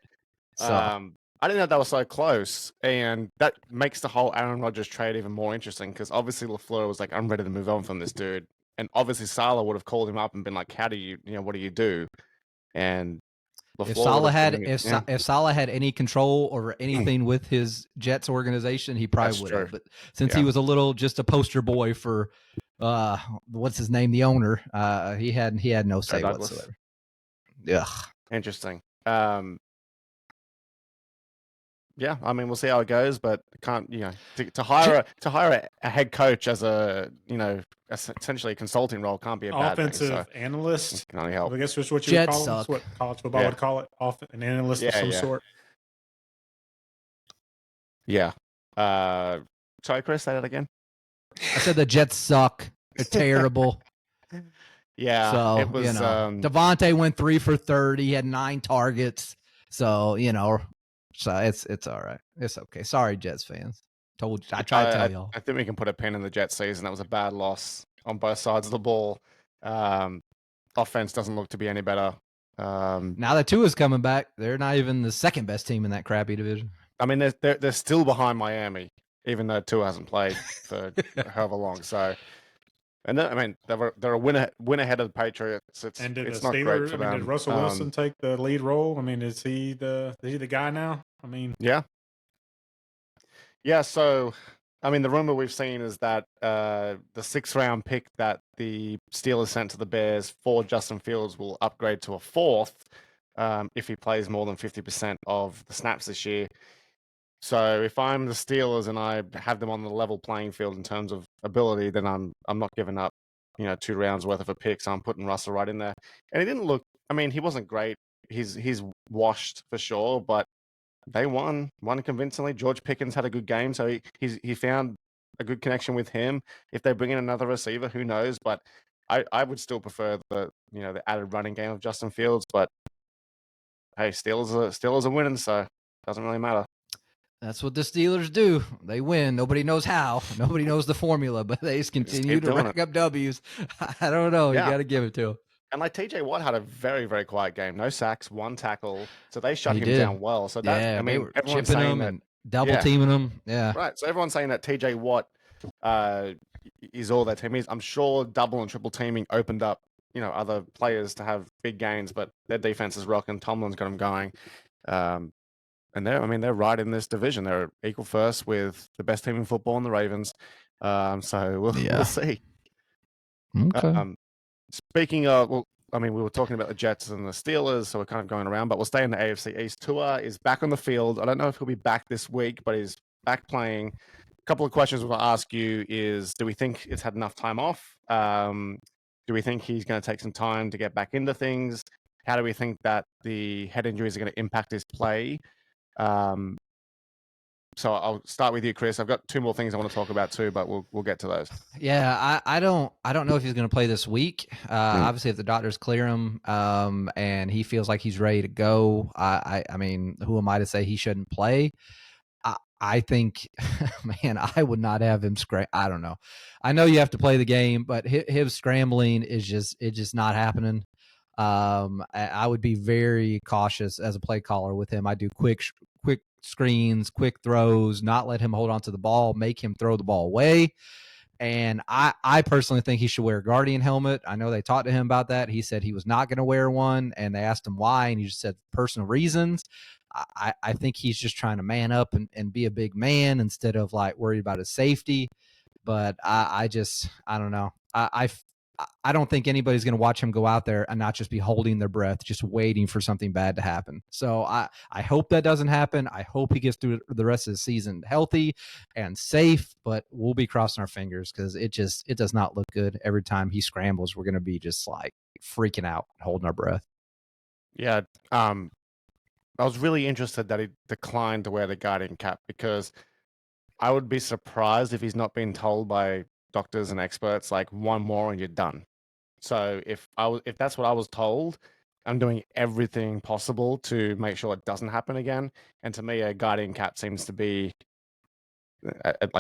So. I didn't know that was so close, and that makes the whole Aaron Rodgers trade even more interesting because obviously LaFleur was like, "I'm ready to move on from this dude," and obviously Saleh would have called him up and been like, "How do you, what do you do?" And if Saleh had any control over anything with his Jets organization, he probably would have. But since he was a little just a poster boy for what's his name, the owner, he had no say whatsoever. Yeah, interesting. Yeah, I mean, we'll see how it goes, but can't to hire a head coach as a essentially a consulting role can't be a bad offensive thing, analyst. Can only help. I guess that's what you would call him. That's what college football would call it. An analyst of some sort. Yeah. Sorry, Chris, say that again. I said the Jets suck. They're terrible. Yeah. So it was. Devontae went 3 for 30. He had 9 targets. So So it's all right. It's okay. Sorry, Jets fans. I tried to tell y'all. I think we can put a pin in the Jets season. That was a bad loss on both sides of the ball. Offense doesn't look to be any better. Now that Tua's coming back, they're not even the second best team in that crappy division. I mean, they're still behind Miami, even though Tua hasn't played for however long. So, and then, I mean, they're a win ahead of the Patriots. It's not great for them. Did Russell Wilson take the lead role? I mean, is he the guy now? I mean, yeah. So, I mean, the rumor we've seen is that the 6th round pick that the Steelers sent to the Bears for Justin Fields will upgrade to a 4th if he plays more than 50% of the snaps this year. So if I'm the Steelers and I have them on the level playing field in terms of ability, then I'm not giving up, 2 rounds worth of a pick. So I'm putting Russell right in there. And he didn't look. I mean, he wasn't great. He's washed for sure, but they won convincingly. George Pickens had a good game, so he found a good connection with him. If they bring in another receiver, who knows? But I would still prefer the added running game of Justin Fields. But hey, Steelers are winning, so it doesn't really matter. That's what the Steelers do. They win. Nobody knows how. Nobody knows the formula, but they just continue to rack up W's. I don't know. You got to give it to them. And like TJ Watt had a very, very quiet game. No sacks, 1 tackle. So they shut him down well. So that, I mean, they were everyone's chipping saying him that, and double teaming him. Yeah. Right. So everyone's saying that TJ Watt is all that team is. I'm sure double and triple teaming opened up, other players to have big gains, but their defense is rocking. Tomlin's got them going. And they're right in this division. They're equal first with the best team in football and the Ravens. So we'll see. Okay. Speaking of, we were talking about the Jets and the Steelers, so we're kind of going around, but we'll stay in the AFC East. Tua is back on the field. I don't know if he'll be back this week, but he's back playing. couple of questions we'll ask you is: do we think it's had enough time off? Do we think he's going to take some time to get back into things? How do we think that the head injuries are going to impact his play? So I'll start with you, Chris. I've got two more things I want to talk about too, but we'll get to those. Yeah, I don't know if he's going to play this week. Obviously, if the doctors clear him and he feels like he's ready to go, I mean, who am I to say he shouldn't play? I think, man, I would not have him I don't know. I know you have to play the game, but him scrambling is just not happening. I would be very cautious as a play caller with him. I do quick screens, quick throws, not let him hold on to the ball, make him throw the ball away. And I personally think he should wear a Guardian helmet. I know they talked to him about that. He said he was not going to wear one, and they asked him why, and he just said personal reasons. I think he's just trying to man up and be a big man instead of like worried about his safety. But I don't know. I don't think anybody's going to watch him go out there and not just be holding their breath, just waiting for something bad to happen. So I hope that doesn't happen. I hope he gets through the rest of the season healthy and safe, but we'll be crossing our fingers because it does not look good. Every time he scrambles, we're going to be just like freaking out, holding our breath. Yeah. I was really interested that he declined to wear the Guardian cap because I would be surprised if he's not been told by doctors and experts like one more and you're done. So if that's what I was told, I'm doing everything possible to make sure it doesn't happen again. And to me, a Guardian cap seems to be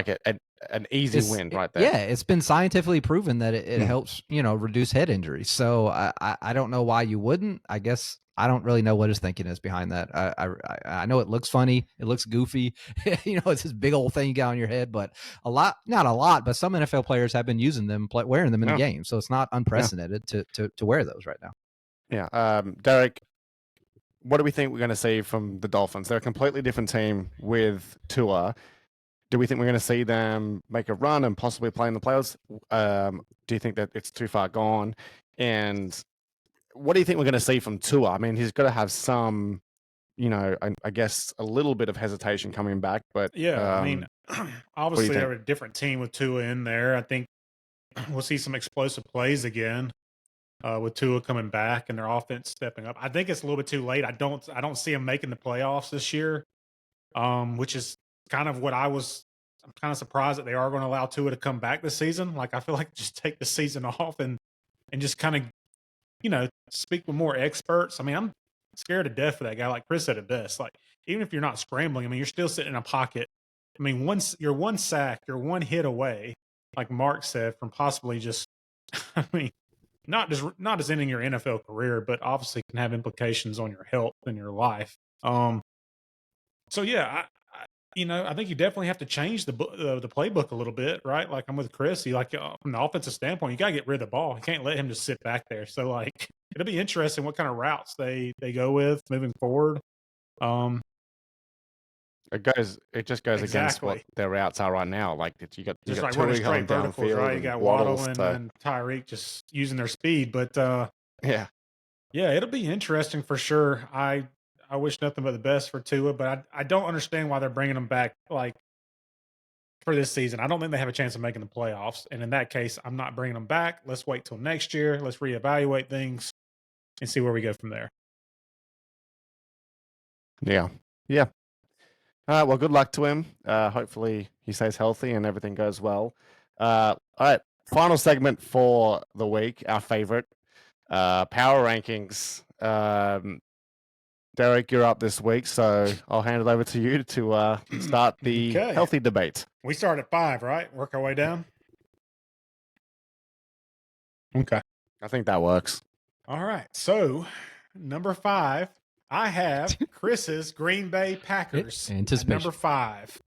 an easy win right there. Yeah, it's been scientifically proven that it helps, reduce head injuries. So I don't know why you wouldn't. I guess I don't really know what his thinking is behind that. I know it looks funny, it looks goofy. It's this big old thing you got on your head, but not a lot, but some NFL players have been using them, wearing them in the game. So it's not unprecedented to wear those right now. Yeah, Derek, what do we think we're going to see from the Dolphins? They're a completely different team with Tua. Do we think we're going to see them make a run and possibly play in the playoffs? Do you think that it's too far gone? And what do you think we're going to see from Tua? I mean, he's got to have some, I guess a little bit of hesitation coming back. But yeah, I mean, obviously they're a different team with Tua in there. I think we'll see some explosive plays again with Tua coming back and their offense stepping up. I think it's a little bit too late. I don't see them making the playoffs this year, which is kind of what I'm kind of surprised that they are going to allow Tua to come back this season. Like, I feel like just take the season off and just kind of, speak with more experts. I mean, I'm scared to death for that guy. Like Chris said it best. Like, even if you're not scrambling, I mean, you're still sitting in a pocket. I mean, you're one sack, you're one hit away, like Mark said, from possibly just, I mean, not just ending your NFL career, but obviously can have implications on your health and your life. So yeah, I think you definitely have to change the playbook a little bit, right? Like I'm with Chris. From the offensive standpoint, you got to get rid of the ball. You can't let him just sit back there. So like, it'll be interesting what kind of routes they go with moving forward. It just goes against what their routes are right now. Like you got like running straight verticals, right? You got Waddle and Tyreek just using their speed, but yeah, it'll be interesting for sure. I wish nothing but the best for Tua, but I don't understand why they're bringing him back like for this season. I don't think they have a chance of making the playoffs, and in that case, I'm not bringing them back. Let's wait till next year. Let's reevaluate things and see where we go from there. Yeah. Well, good luck to him. Hopefully he stays healthy and everything goes well. All right, final segment for the week, our favorite, power rankings. Derek, you're up this week, so I'll hand it over to you to start the healthy debate. We start at 5, right? Work our way down? Okay. I think that works. All right. So, number 5, I have Chris's Green Bay Packers. Anticipation. Number 5.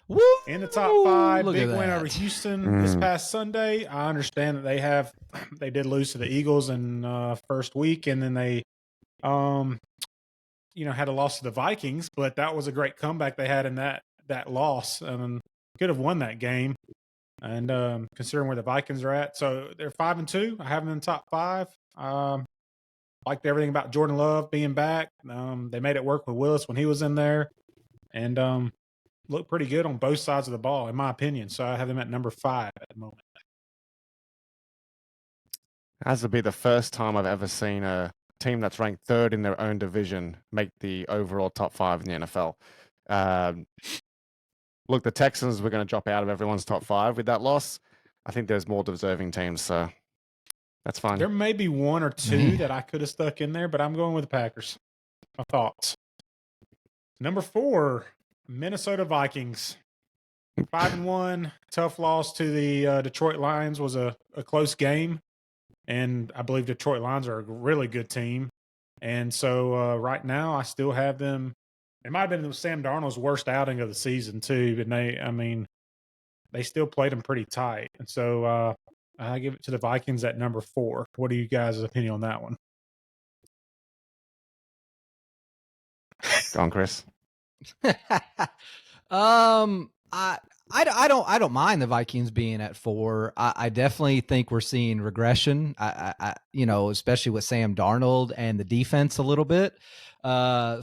Woo! In the top 5, big win over Houston this past Sunday. I understand that they did lose to the Eagles in first week, and then they had a loss to the Vikings, but that was a great comeback they had in that loss, and could have won that game. And considering where the Vikings are at, so they're 5-2. I have them in the top 5. Liked everything about Jordan Love being back. They made it work with Willis when he was in there, and look pretty good on both sides of the ball, in my opinion. So I have them at number 5 at the moment. As to be the first time I've ever seen a team that's ranked third in their own division make the overall top 5 in the NFL. Look, the Texans were going to drop out of everyone's top 5 with that loss. I think there's more deserving teams, so that's fine. There may be one or two that I could have stuck in there, but I'm going with the Packers. My thoughts. Number 4, Minnesota Vikings. 5-1, tough loss to the Detroit Lions was a close game. And I believe Detroit Lions are a really good team. And so right now I still have them. It might have been Sam Darnold's worst outing of the season too, but they still played them pretty tight. And so I give it to the Vikings at number 4. What are you guys' opinion on that one? Go on, Chris. I don't mind the Vikings being at 4. I definitely think we're seeing regression. I especially with Sam Darnold and the defense a little bit. But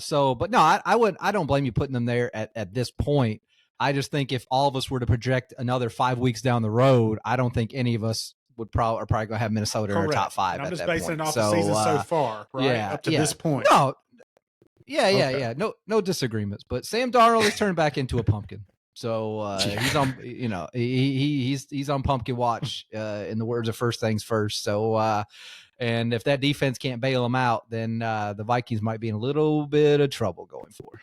no, I don't blame you putting them there at this point. I just think if all of us were to project another 5 weeks down the road, I don't think any of us are probably going to have Minnesota in our top 5. And I'm at just that basing point. it off the season so far, right? Yeah, up to this point. No, yeah. No disagreements. But Sam Darnold is turned back into a pumpkin. So he's on, he's on pumpkin watch, in the words of First Things First. So, and if that defense can't bail him out, then the Vikings might be in a little bit of trouble going forward.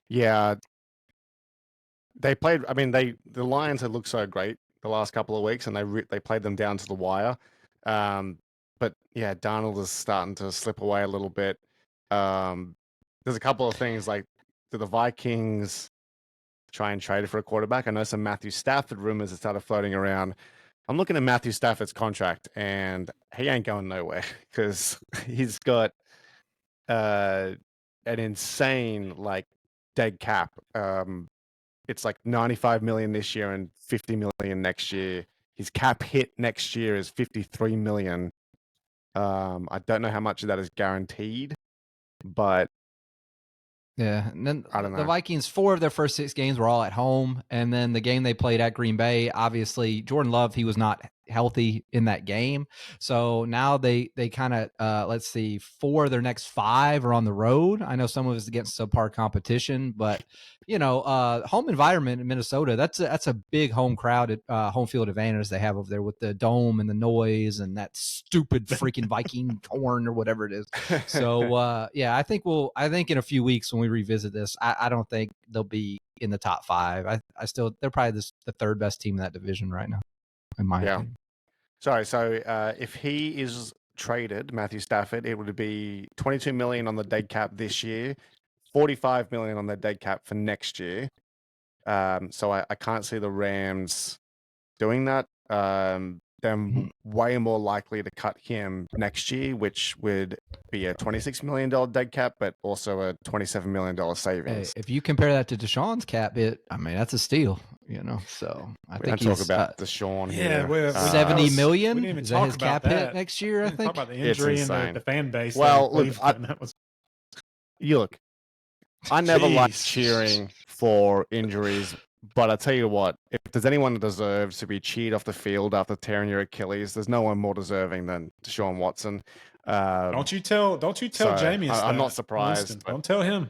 Yeah, they played. I mean, the Lions had looked so great the last couple of weeks, and they played them down to the wire. But yeah, Darnold is starting to slip away a little bit. There's a couple of things like, do the Vikings try and trade for a quarterback? I know some Matthew Stafford rumors that started floating around. I'm looking at Matthew Stafford's contract, and he ain't going nowhere because he's got an insane dead cap. It's like 95 million this year and 50 million next year. His cap hit next year is 53 million. I don't know how much of that is guaranteed, but yeah. And then I don't know. The Vikings, 4 of their first 6 games were all at home. And then the game they played at Green Bay, obviously Jordan Love, he was not healthy in that game. So now they kind of, 4 of their next 5 are on the road. I know some of it's against subpar competition, but home environment in Minnesota, that's a big home crowd, home field advantage they have over there with the dome and the noise and that stupid freaking Viking horn or whatever it is. So I think in a few weeks when we revisit this, I don't think they'll be in the top 5. They're probably the 3rd best team in that division right now, in my opinion. Sorry, so if he is traded, Matthew Stafford, it would be 22 million on the dead cap this year, 45 million on the dead cap for next year. So I can't see the Rams doing that. They're way more likely to cut him next year, which would be a $26 million dead cap, but also a $27 million savings. Hey, if you compare that to Deshaun's cap hit, I mean, that's a steal, So I think he's talk about Deshaun here. Well, 70 million. We didn't even Is talk that his about cap that. hit next year? I think. Talk about the injury and the fan base. Well, look, Look, I never liked cheering for injuries, but I tell you what, if there's anyone that deserves to be cheered off the field after tearing your Achilles, there's no one more deserving than Deshaun Watson. Don't you tell Jamie. I'm not surprised. Listen, don't tell him.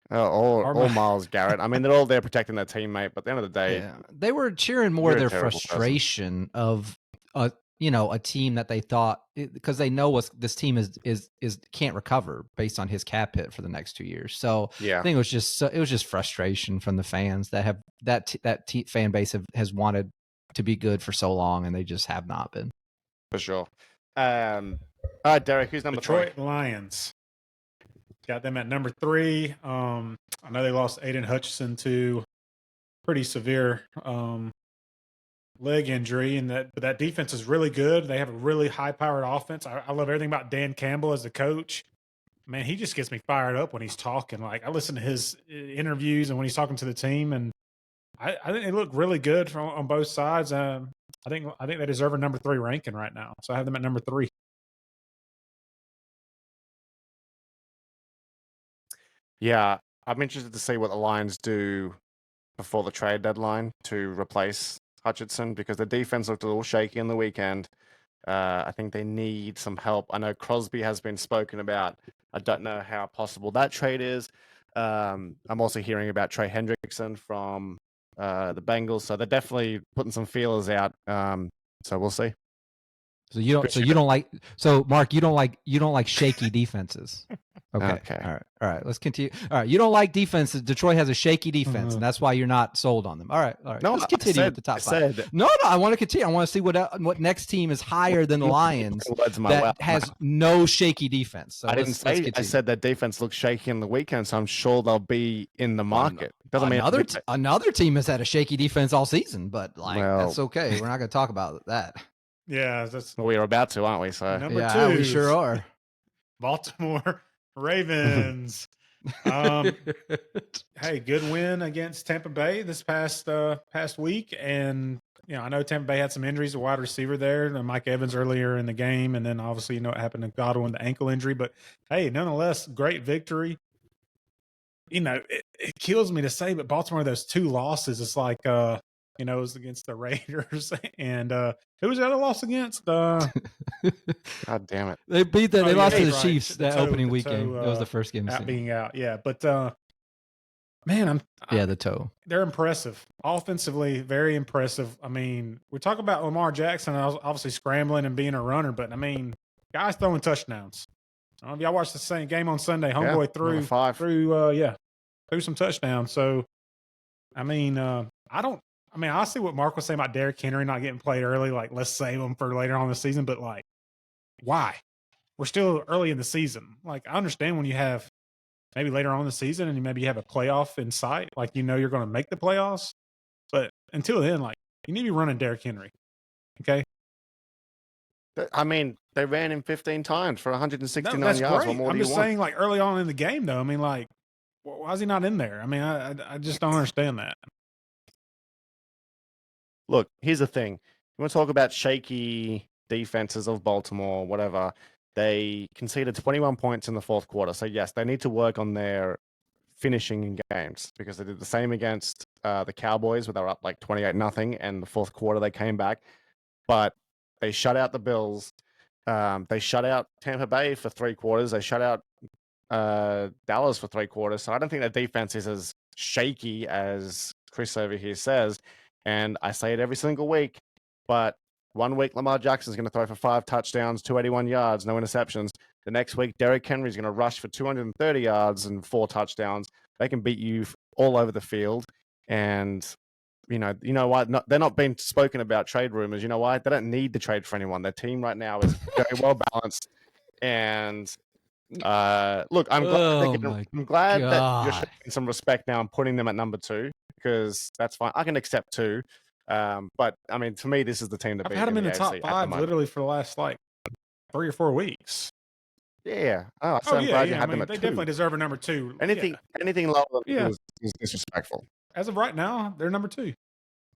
Or Myles Garrett. I mean, they're all there protecting their teammate, but at the end of the day, they were cheering more their frustration of a team that they thought, because they know this team is can't recover based on his cap hit for the next 2 years. So yeah, I think it was just frustration from the fans that have that fan base has wanted to be good for so long, and they just have not been. For sure. All right, Derek, who's number 3? Detroit Lions. Got them at number 3. I know they lost Aiden Hutchinson to pretty severe leg injury, and that defense is really good. They have a really high-powered offense. I love everything about Dan Campbell as the coach. Man, he just gets me fired up when he's talking. Like, I listen to his interviews and when he's talking to the team, and I think they look really good on both sides. I think they deserve a number 3 ranking right now. So I have them at number 3. Yeah, I'm interested to see what the Lions do before the trade deadline to replace Hutchinson, because the defense looked a little shaky in the weekend. I think they need some help. I know Crosby has been spoken about. I don't know how possible that trade is. I'm also hearing about Trey Hendrickson from the Bengals, so they're definitely putting some feelers out. So we'll see. So you don't like. So Mark, you don't like shaky defenses. Okay. All right. Let's continue. All right. You don't like defenses. Detroit has a shaky defense, and that's why you're not sold on them. All right. No, let's continue with the top five. No. I want to continue. I want to see what next team is higher than the Lions that has no shaky defense. So I didn't say. I said that defense looks shaky in the weekend, so I'm sure they'll be in the market. Doesn't mean another team has had a shaky defense all season, but that's okay. We're not going to talk about that. Yeah, we are about to, aren't we? So number two, we sure are. Baltimore Ravens. Hey, good win against Tampa Bay this past week, and I know Tampa Bay had some injuries, a wide receiver there, Mike Evans earlier in the game, and then obviously what happened to Godwin, the ankle injury. But hey, nonetheless, great victory. It kills me to say, but Baltimore, those two losses, it's like it was against the Raiders, and who was the other loss against? God damn it! They lost to the Chiefs that opening weekend. That was the first game. Being out, yeah. But man, the toe. They're impressive offensively, very impressive. I mean, we talk about Lamar Jackson obviously scrambling and being a runner, but I mean, guys throwing touchdowns. I don't know if y'all watched the same game on Sunday. Homeboy threw some touchdowns. So, I mean, I see what Mark was saying about Derrick Henry not getting played early. Like, let's save him for later on in the season. But, like, why? We're still early in the season. Like, I understand when you have maybe later on in the season and maybe you have a playoff in sight. Like, you're going to make the playoffs. But until then, like, you need to be running Derrick Henry. Okay? I mean, they ran him 15 times for 169 yards. Great. What more I'm just saying, like, early on in the game, though, I mean, like, why is he not in there? I mean, I just don't understand that. Look, here's the thing. You want to talk about shaky defenses of Baltimore, whatever. They conceded 21 points in the fourth quarter. So, yes, they need to work on their finishing in games, because they did the same against the Cowboys, where they were up like 28-0, and the fourth quarter they came back. But they shut out the Bills. They shut out Tampa Bay for 3 quarters. They shut out Dallas for 3 quarters. So I don't think their defense is as shaky as Chris over here says. And I say it every single week, but one week Lamar Jackson's going to throw for 5 touchdowns, 281 yards, no interceptions. The next week, Derrick Henry's going to rush for 230 yards and 4 touchdowns. They can beat you all over the field. And you know why? They're not being spoken about trade rumors. You know why? They don't need to trade for anyone. Their team right now is very well balanced. And look, I'm glad that you're showing some respect now and putting them at number 2, because that's fine. I can accept 2. But I mean, to me, this is the team that I've had them in the top 5 literally for the last like 3 or 4 weeks. Yeah. I'm glad you had them at 2. They definitely deserve a number 2. Anything lower than 2 is disrespectful. As of right now, they're number 2.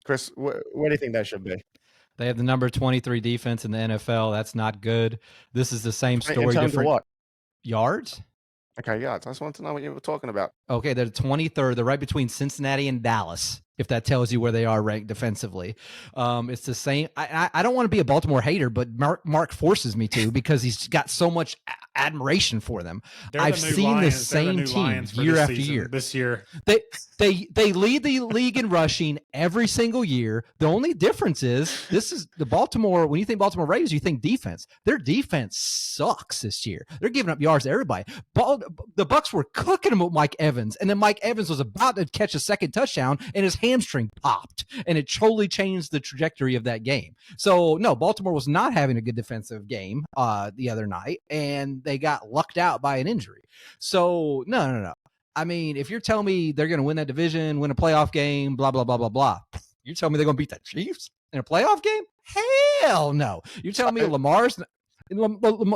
Chris, where do you think they should be? They have the number 23 defense in the NFL. That's not good. This is the same story. In terms of what? Yards? Okay, yards. I just wanted to know what you were talking about. Okay, they're 23rd. They're right between Cincinnati and Dallas, if that tells you where they are ranked defensively. It's the same. I don't want to be a Baltimore hater, but Mark forces me to, because he's got so much admiration for them. I've seen the same team year after year. This year, they lead the league in rushing every single year. The only difference is this is the Baltimore. When you think Baltimore Ravens, you think defense. Their defense sucks this year. They're giving up yards to everybody. The Bucs were cooking them with Mike Evans, and then Mike Evans was about to catch a second touchdown, and his hamstring popped, and it totally changed the trajectory of that game. So no, Baltimore was not having a good defensive game the other night, and they got lucked out by an injury. So no. I mean, if you're telling me they're going to win that division, win a playoff game, blah, blah, blah, blah, blah, you're telling me they're going to beat the Chiefs in a playoff game? Hell no. You're telling me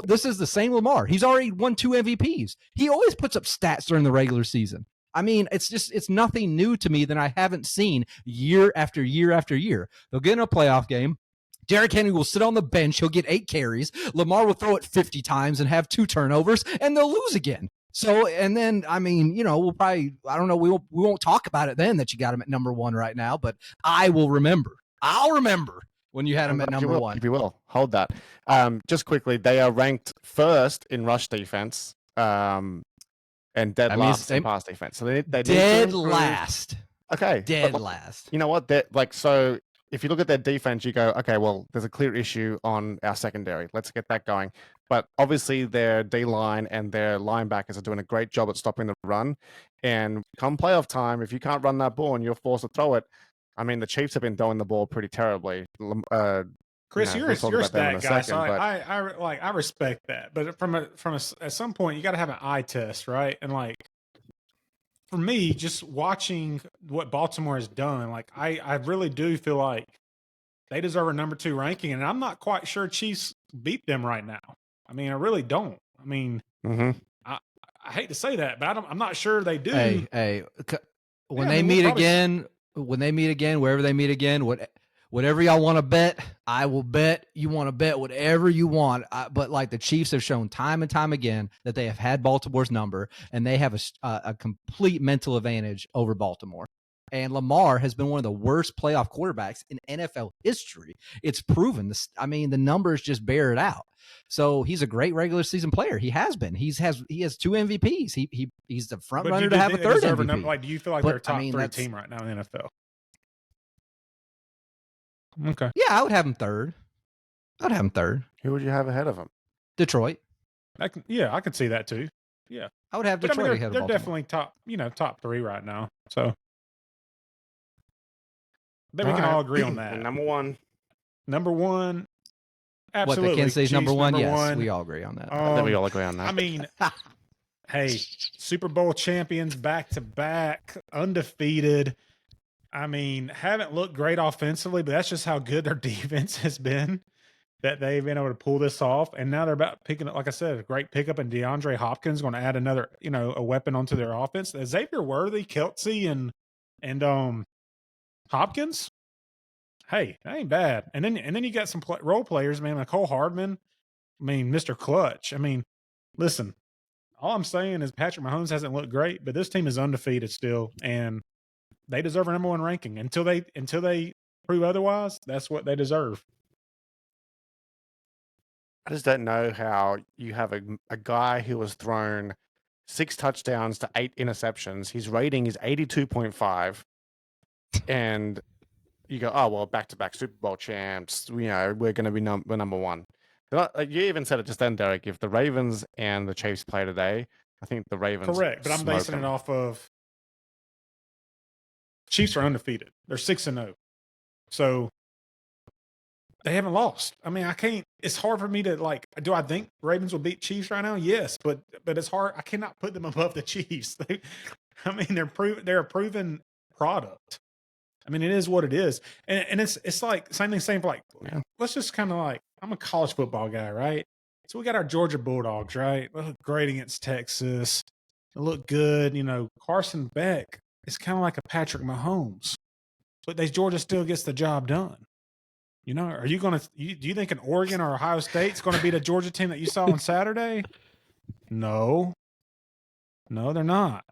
this is the same Lamar. He's already won 2 MVPs. He always puts up stats during the regular season. I mean, it's nothing new to me that I haven't seen year after year after year. They'll get in a playoff game. Derrick Henry will sit on the bench. He'll get 8 carries. Lamar will throw it 50 times and have 2 turnovers, and they'll lose again. So, and then, I mean, we'll probably, I don't know, we won't talk about it then that you got him at number 1 right now, but I will remember. I'll remember when you had him at number 1. You will. Hold that. Just quickly, they are ranked first in rush defense, and dead last in pass defense. So they dead last. Okay. Dead last. You know what? So if you look at their defense, you go, okay, well, there's a clear issue on our secondary. Let's get that going. But obviously their D-line and their linebackers are doing a great job at stopping the run. And come playoff time, if you can't run that ball and you're forced to throw it, I mean, the Chiefs have been throwing the ball pretty terribly. Chris, you're a stat guy, so I respect that. But at some point, you got to have an eye test, right? And like, for me, just watching what Baltimore has done, like I really do feel like they deserve a number 2 ranking, and I'm not quite sure Chiefs beat them right now. I mean, I really don't. I mean, I hate to say that, but I'm not sure they do. Hey, when they meet again, wherever they meet again, whatever y'all want to bet, I will bet. You want to bet whatever you want. But like the Chiefs have shown time and time again that they have had Baltimore's number, and they have a complete mental advantage over Baltimore. And Lamar has been one of the worst playoff quarterbacks in NFL history. It's proven. I mean, the numbers just bear it out. So he's a great regular season player. He has been. He has 2 MVPs. He's the front runner to have a 3rd MVP. Like, do you feel like they're a top 3 team right now in the NFL? Okay. Yeah, I would have him 3rd. Who would you have ahead of him? Detroit. I could see that too. Yeah, I would have Detroit ahead of Baltimore. They're definitely top 3 right now. So I bet we can all agree on that. Number 1. Absolutely. What, the Kansas City's Chiefs, number 1? Yes, 1. we all agree on that. I think we all agree on that. I mean, hey, Super Bowl champions back-to-back, undefeated. I mean, haven't looked great offensively, but that's just how good their defense has been, that they've been able to pull this off. And now they're about picking up, like I said, a great pickup in DeAndre Hopkins, going to add another, a weapon onto their offense. Xavier Worthy, Kelsey, and Hopkins. Hey, that ain't bad. And then you got some role players, man, like Cole Hardman. I mean, Mr. Clutch. I mean, listen, all I'm saying is Patrick Mahomes hasn't looked great, but this team is undefeated still, and they deserve a number 1 ranking. Until they prove otherwise, that's what they deserve. I just don't know how you have a guy who has thrown 6 touchdowns to 8 interceptions. His rating is 82.5, and you go, oh, well, back-to-back Super Bowl champs, we're going to be number 1. You even said it just then, Derek. If the Ravens and the Chiefs play today, I think the Ravens correct, but I'm basing it off of Chiefs are undefeated. They're 6-0. So they haven't lost. I mean, I can't. It's hard for me to like. Do I think Ravens will beat Chiefs right now? Yes, but it's hard. I cannot put them above the Chiefs. I mean, they're a proven product. I mean, it is what it is, and it's like same for like. Yeah. Let's just kind of like, I'm a college football guy, right? So we got our Georgia Bulldogs, right? They look great against Texas. They look good. Carson Beck is kind of like a Patrick Mahomes, but Georgia still gets the job done. Are you going to? Do you think an Oregon or Ohio State's going to beat a Georgia team that you saw on Saturday? No, they're not.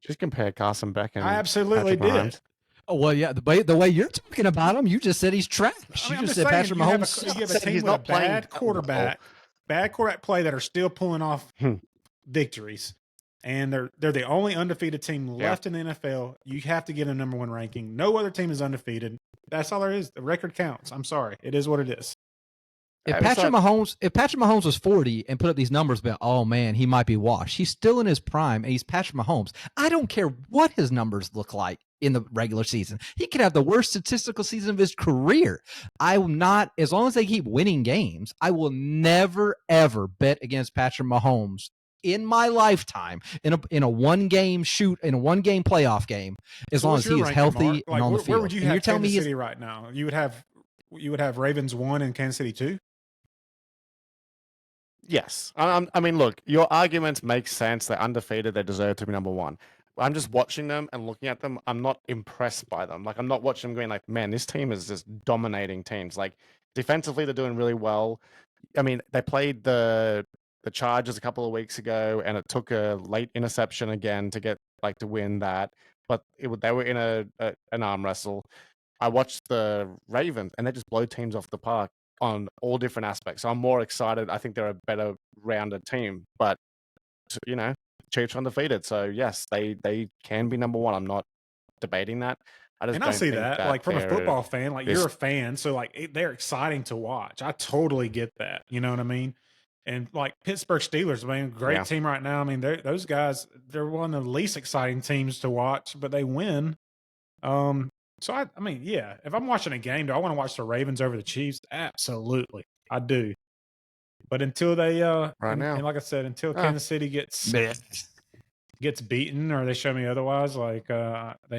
Just compare Carson Beck and I absolutely did. Oh, well, yeah. The way you're talking about him, you just said he's trash. I mean, you just said Patrick Mahomes. You have a team with a bad quarterback play that are still pulling off victories, and they're the only undefeated team left in the NFL. You have to get a number 1 ranking. No other team is undefeated. That's all there is. The record counts. I'm sorry. It is what it is. If Patrick Mahomes was 40 and put up these numbers, but oh man, he might be washed. He's still in his prime, and he's Patrick Mahomes. I don't care what his numbers look like in the regular season. He could have the worst statistical season of his career. I will not, as long as they keep winning games, I will never ever bet against Patrick Mahomes in my lifetime in a one game playoff game. As long as he is healthy and on the field. Where would you have Kansas City right now? You would have Ravens 1 and Kansas City 2. Yes. I mean, look, your arguments make sense. They're undefeated. They deserve to be number 1. I'm just watching them and looking at them. I'm not impressed by them. Like, I'm not watching them going like, man, this team is just dominating teams. Like, defensively, they're doing really well. I mean, they played the the Chargers a couple of weeks ago, and it took a late interception again to get to win that. But they were in an arm wrestle. I watched the Ravens, and they just blow teams off the park on all different aspects. So I'm more excited. I think they're a better rounded team, but Chiefs are undefeated. So yes, they can be number one. I'm not debating that. I see that. Like from a football fan, you're a fan, so they're exciting to watch. I totally get that. You know what I mean? And Pittsburgh Steelers, great team right now. I mean, those guys, they're one of the least exciting teams to watch, but they win. So I mean, yeah, if I'm watching a game, do I want to watch the Ravens over the Chiefs? Absolutely, I do. But until they now, and like I said, until Kansas City gets beaten or they show me otherwise, they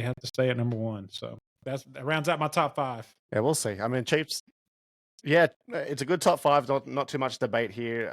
have to stay at number one. So that rounds out my top 5. Yeah, we'll see. I mean, Chiefs. Yeah, it's a good top 5. Not too much debate here.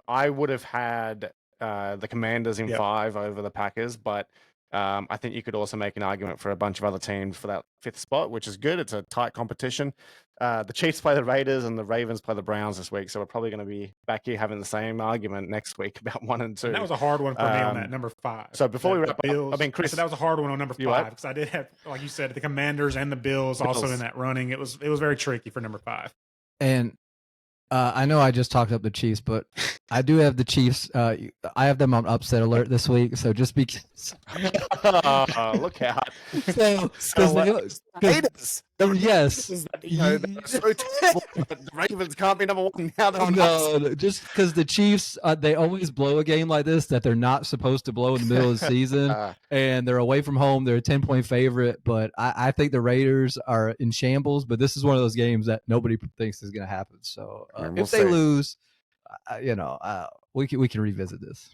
I would have had the Commanders in 5 over the Packers, but I think you could also make an argument for a bunch of other teams for that 5th spot, which is good. It's a tight competition. The Chiefs play the Raiders and the Ravens play the Browns this week, so we're probably going to be back here having the same argument next week about 1 and 2. And that was a hard one for me on that number 5. So before we wrap up, I mean, Chris, that was a hard one on number 5 because I did have, like you said, the Commanders and the Bills also in that running. It was very tricky for number 5. And I know I just talked up the Chiefs, but I do have the Chiefs. I have them on upset alert this week. So just because. Look out. Yes. So terrible, but the Ravens can't be number 1 now. No, just because the Chiefs, they always blow a game like this that they're not supposed to blow in the middle of the season. And they're away from home. They're a 10-point favorite. But I think the Raiders are in shambles. But this is one of those games that nobody thinks is going to happen. So if they lose, we can revisit this.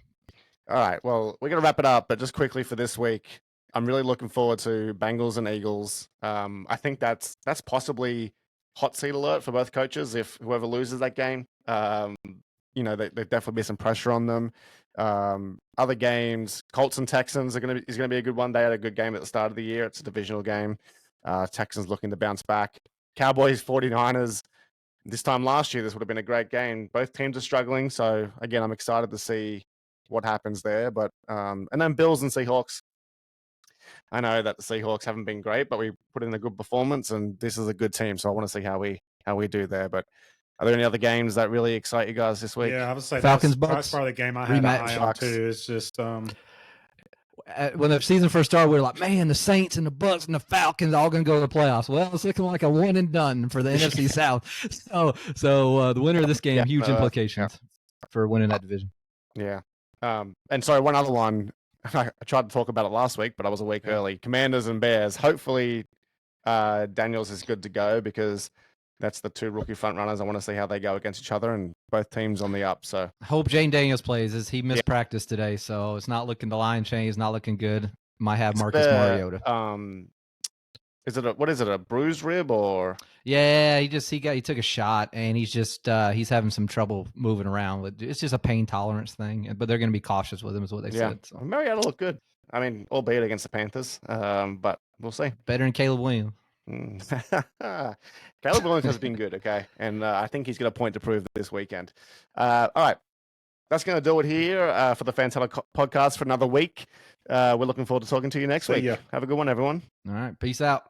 All right. Well, we're going to wrap it up. But just quickly for this week, I'm really looking forward to Bengals and Eagles. I think that's possibly hot seat alert for both coaches if whoever loses that game. There'd definitely be some pressure on them. Other games, Colts and Texans is going to be a good one. They had a good game at the start of the year. It's a divisional game. Texans looking to bounce back. Cowboys, 49ers. This time last year, this would have been a great game. Both teams are struggling. So again, I'm excited to see what happens there. But and then Bills and Seahawks. I know that the Seahawks haven't been great, but we put in a good performance, and this is a good team. So I want to see how we do there. But are there any other games that really excite you guys this week? Yeah, I would say Falcons, that's probably the game I had an eye on too. It's just when the season first started, we were like, man, the Saints and the Bucks and the Falcons all going to go to the playoffs. Well, it's looking like a one and done for the NFC South. So the winner of this game, huge implications for winning that division. Yeah. And sorry, one other one. I tried to talk about it last week, but I was a week early. Commanders and Bears. Hopefully, Daniels is good to go because that's the 2 rookie front runners. I want to see how they go against each other, and both teams on the up. So I hope Jane Daniels plays. As he missed practice today, so it's not looking. The line change is not looking good. Might have Marcus Mariota. What is it? A bruised rib or? Yeah, he took a shot and he's just he's having some trouble moving around. It's just a pain tolerance thing, but they're going to be cautious with him, is what they said. So. Mariota looked good. I mean, albeit against the Panthers, but we'll see. Better than Caleb Williams. Caleb Williams has been good, okay, and I think he's got a point to prove this weekend. All right, that's going to do it here for the Fantastic podcast for another week. We're looking forward to talking to you next week. Have a good one, everyone. All right, peace out.